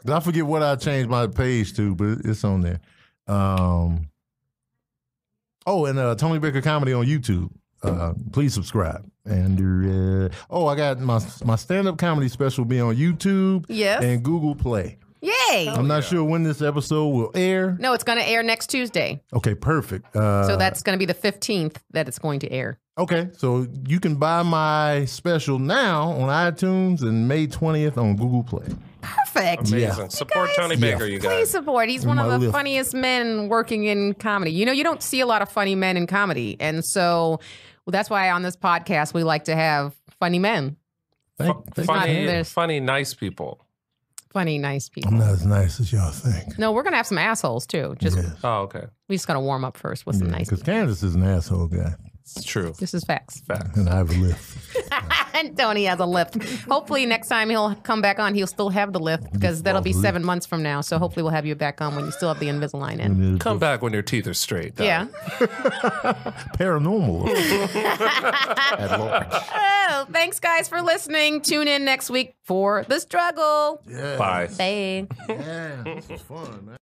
S3: I forget what I changed my page to, but it's on there. And Tony Baker Comedy on YouTube. Please subscribe. And I got my stand-up comedy special be on YouTube and Google Play.
S1: Yay!
S3: I'm not sure when this episode will air.
S1: No, it's going to air next Tuesday.
S3: Okay, perfect.
S1: So that's going to be the 15th that it's going to air.
S3: Okay, so you can buy my special now on iTunes and May 20th on Google Play.
S1: Perfect.
S2: Amazing.
S1: Yeah.
S2: Support Tony Baker, you guys.
S1: Please support. He's one of the funniest men working in comedy. You know, you don't see a lot of funny men in comedy. And so that's why on this podcast, we like to have funny men.
S2: Funny, nice people.
S1: Funny, nice people.
S3: I'm not as nice as y'all think.
S1: No, we're going to have some assholes, too.
S2: Oh, okay.
S1: We just got to warm up first with some nice people.
S3: Because Candice is an asshole guy.
S2: It's true.
S1: This is facts.
S3: And I have a lift.
S1: And Tony has a lift. Hopefully next time he'll come back on, he'll still have the lift because that'll be 7 months from now. So hopefully we'll have you back on when you still have the Invisalign in.
S2: Come back when your teeth are straight.
S1: Yeah.
S3: Paranormal.
S2: At large.
S1: Oh, thanks guys for listening. Tune in next week for The Struggle.
S3: Yeah.
S2: Bye.
S1: Bye.
S3: Yeah, this was fun, man.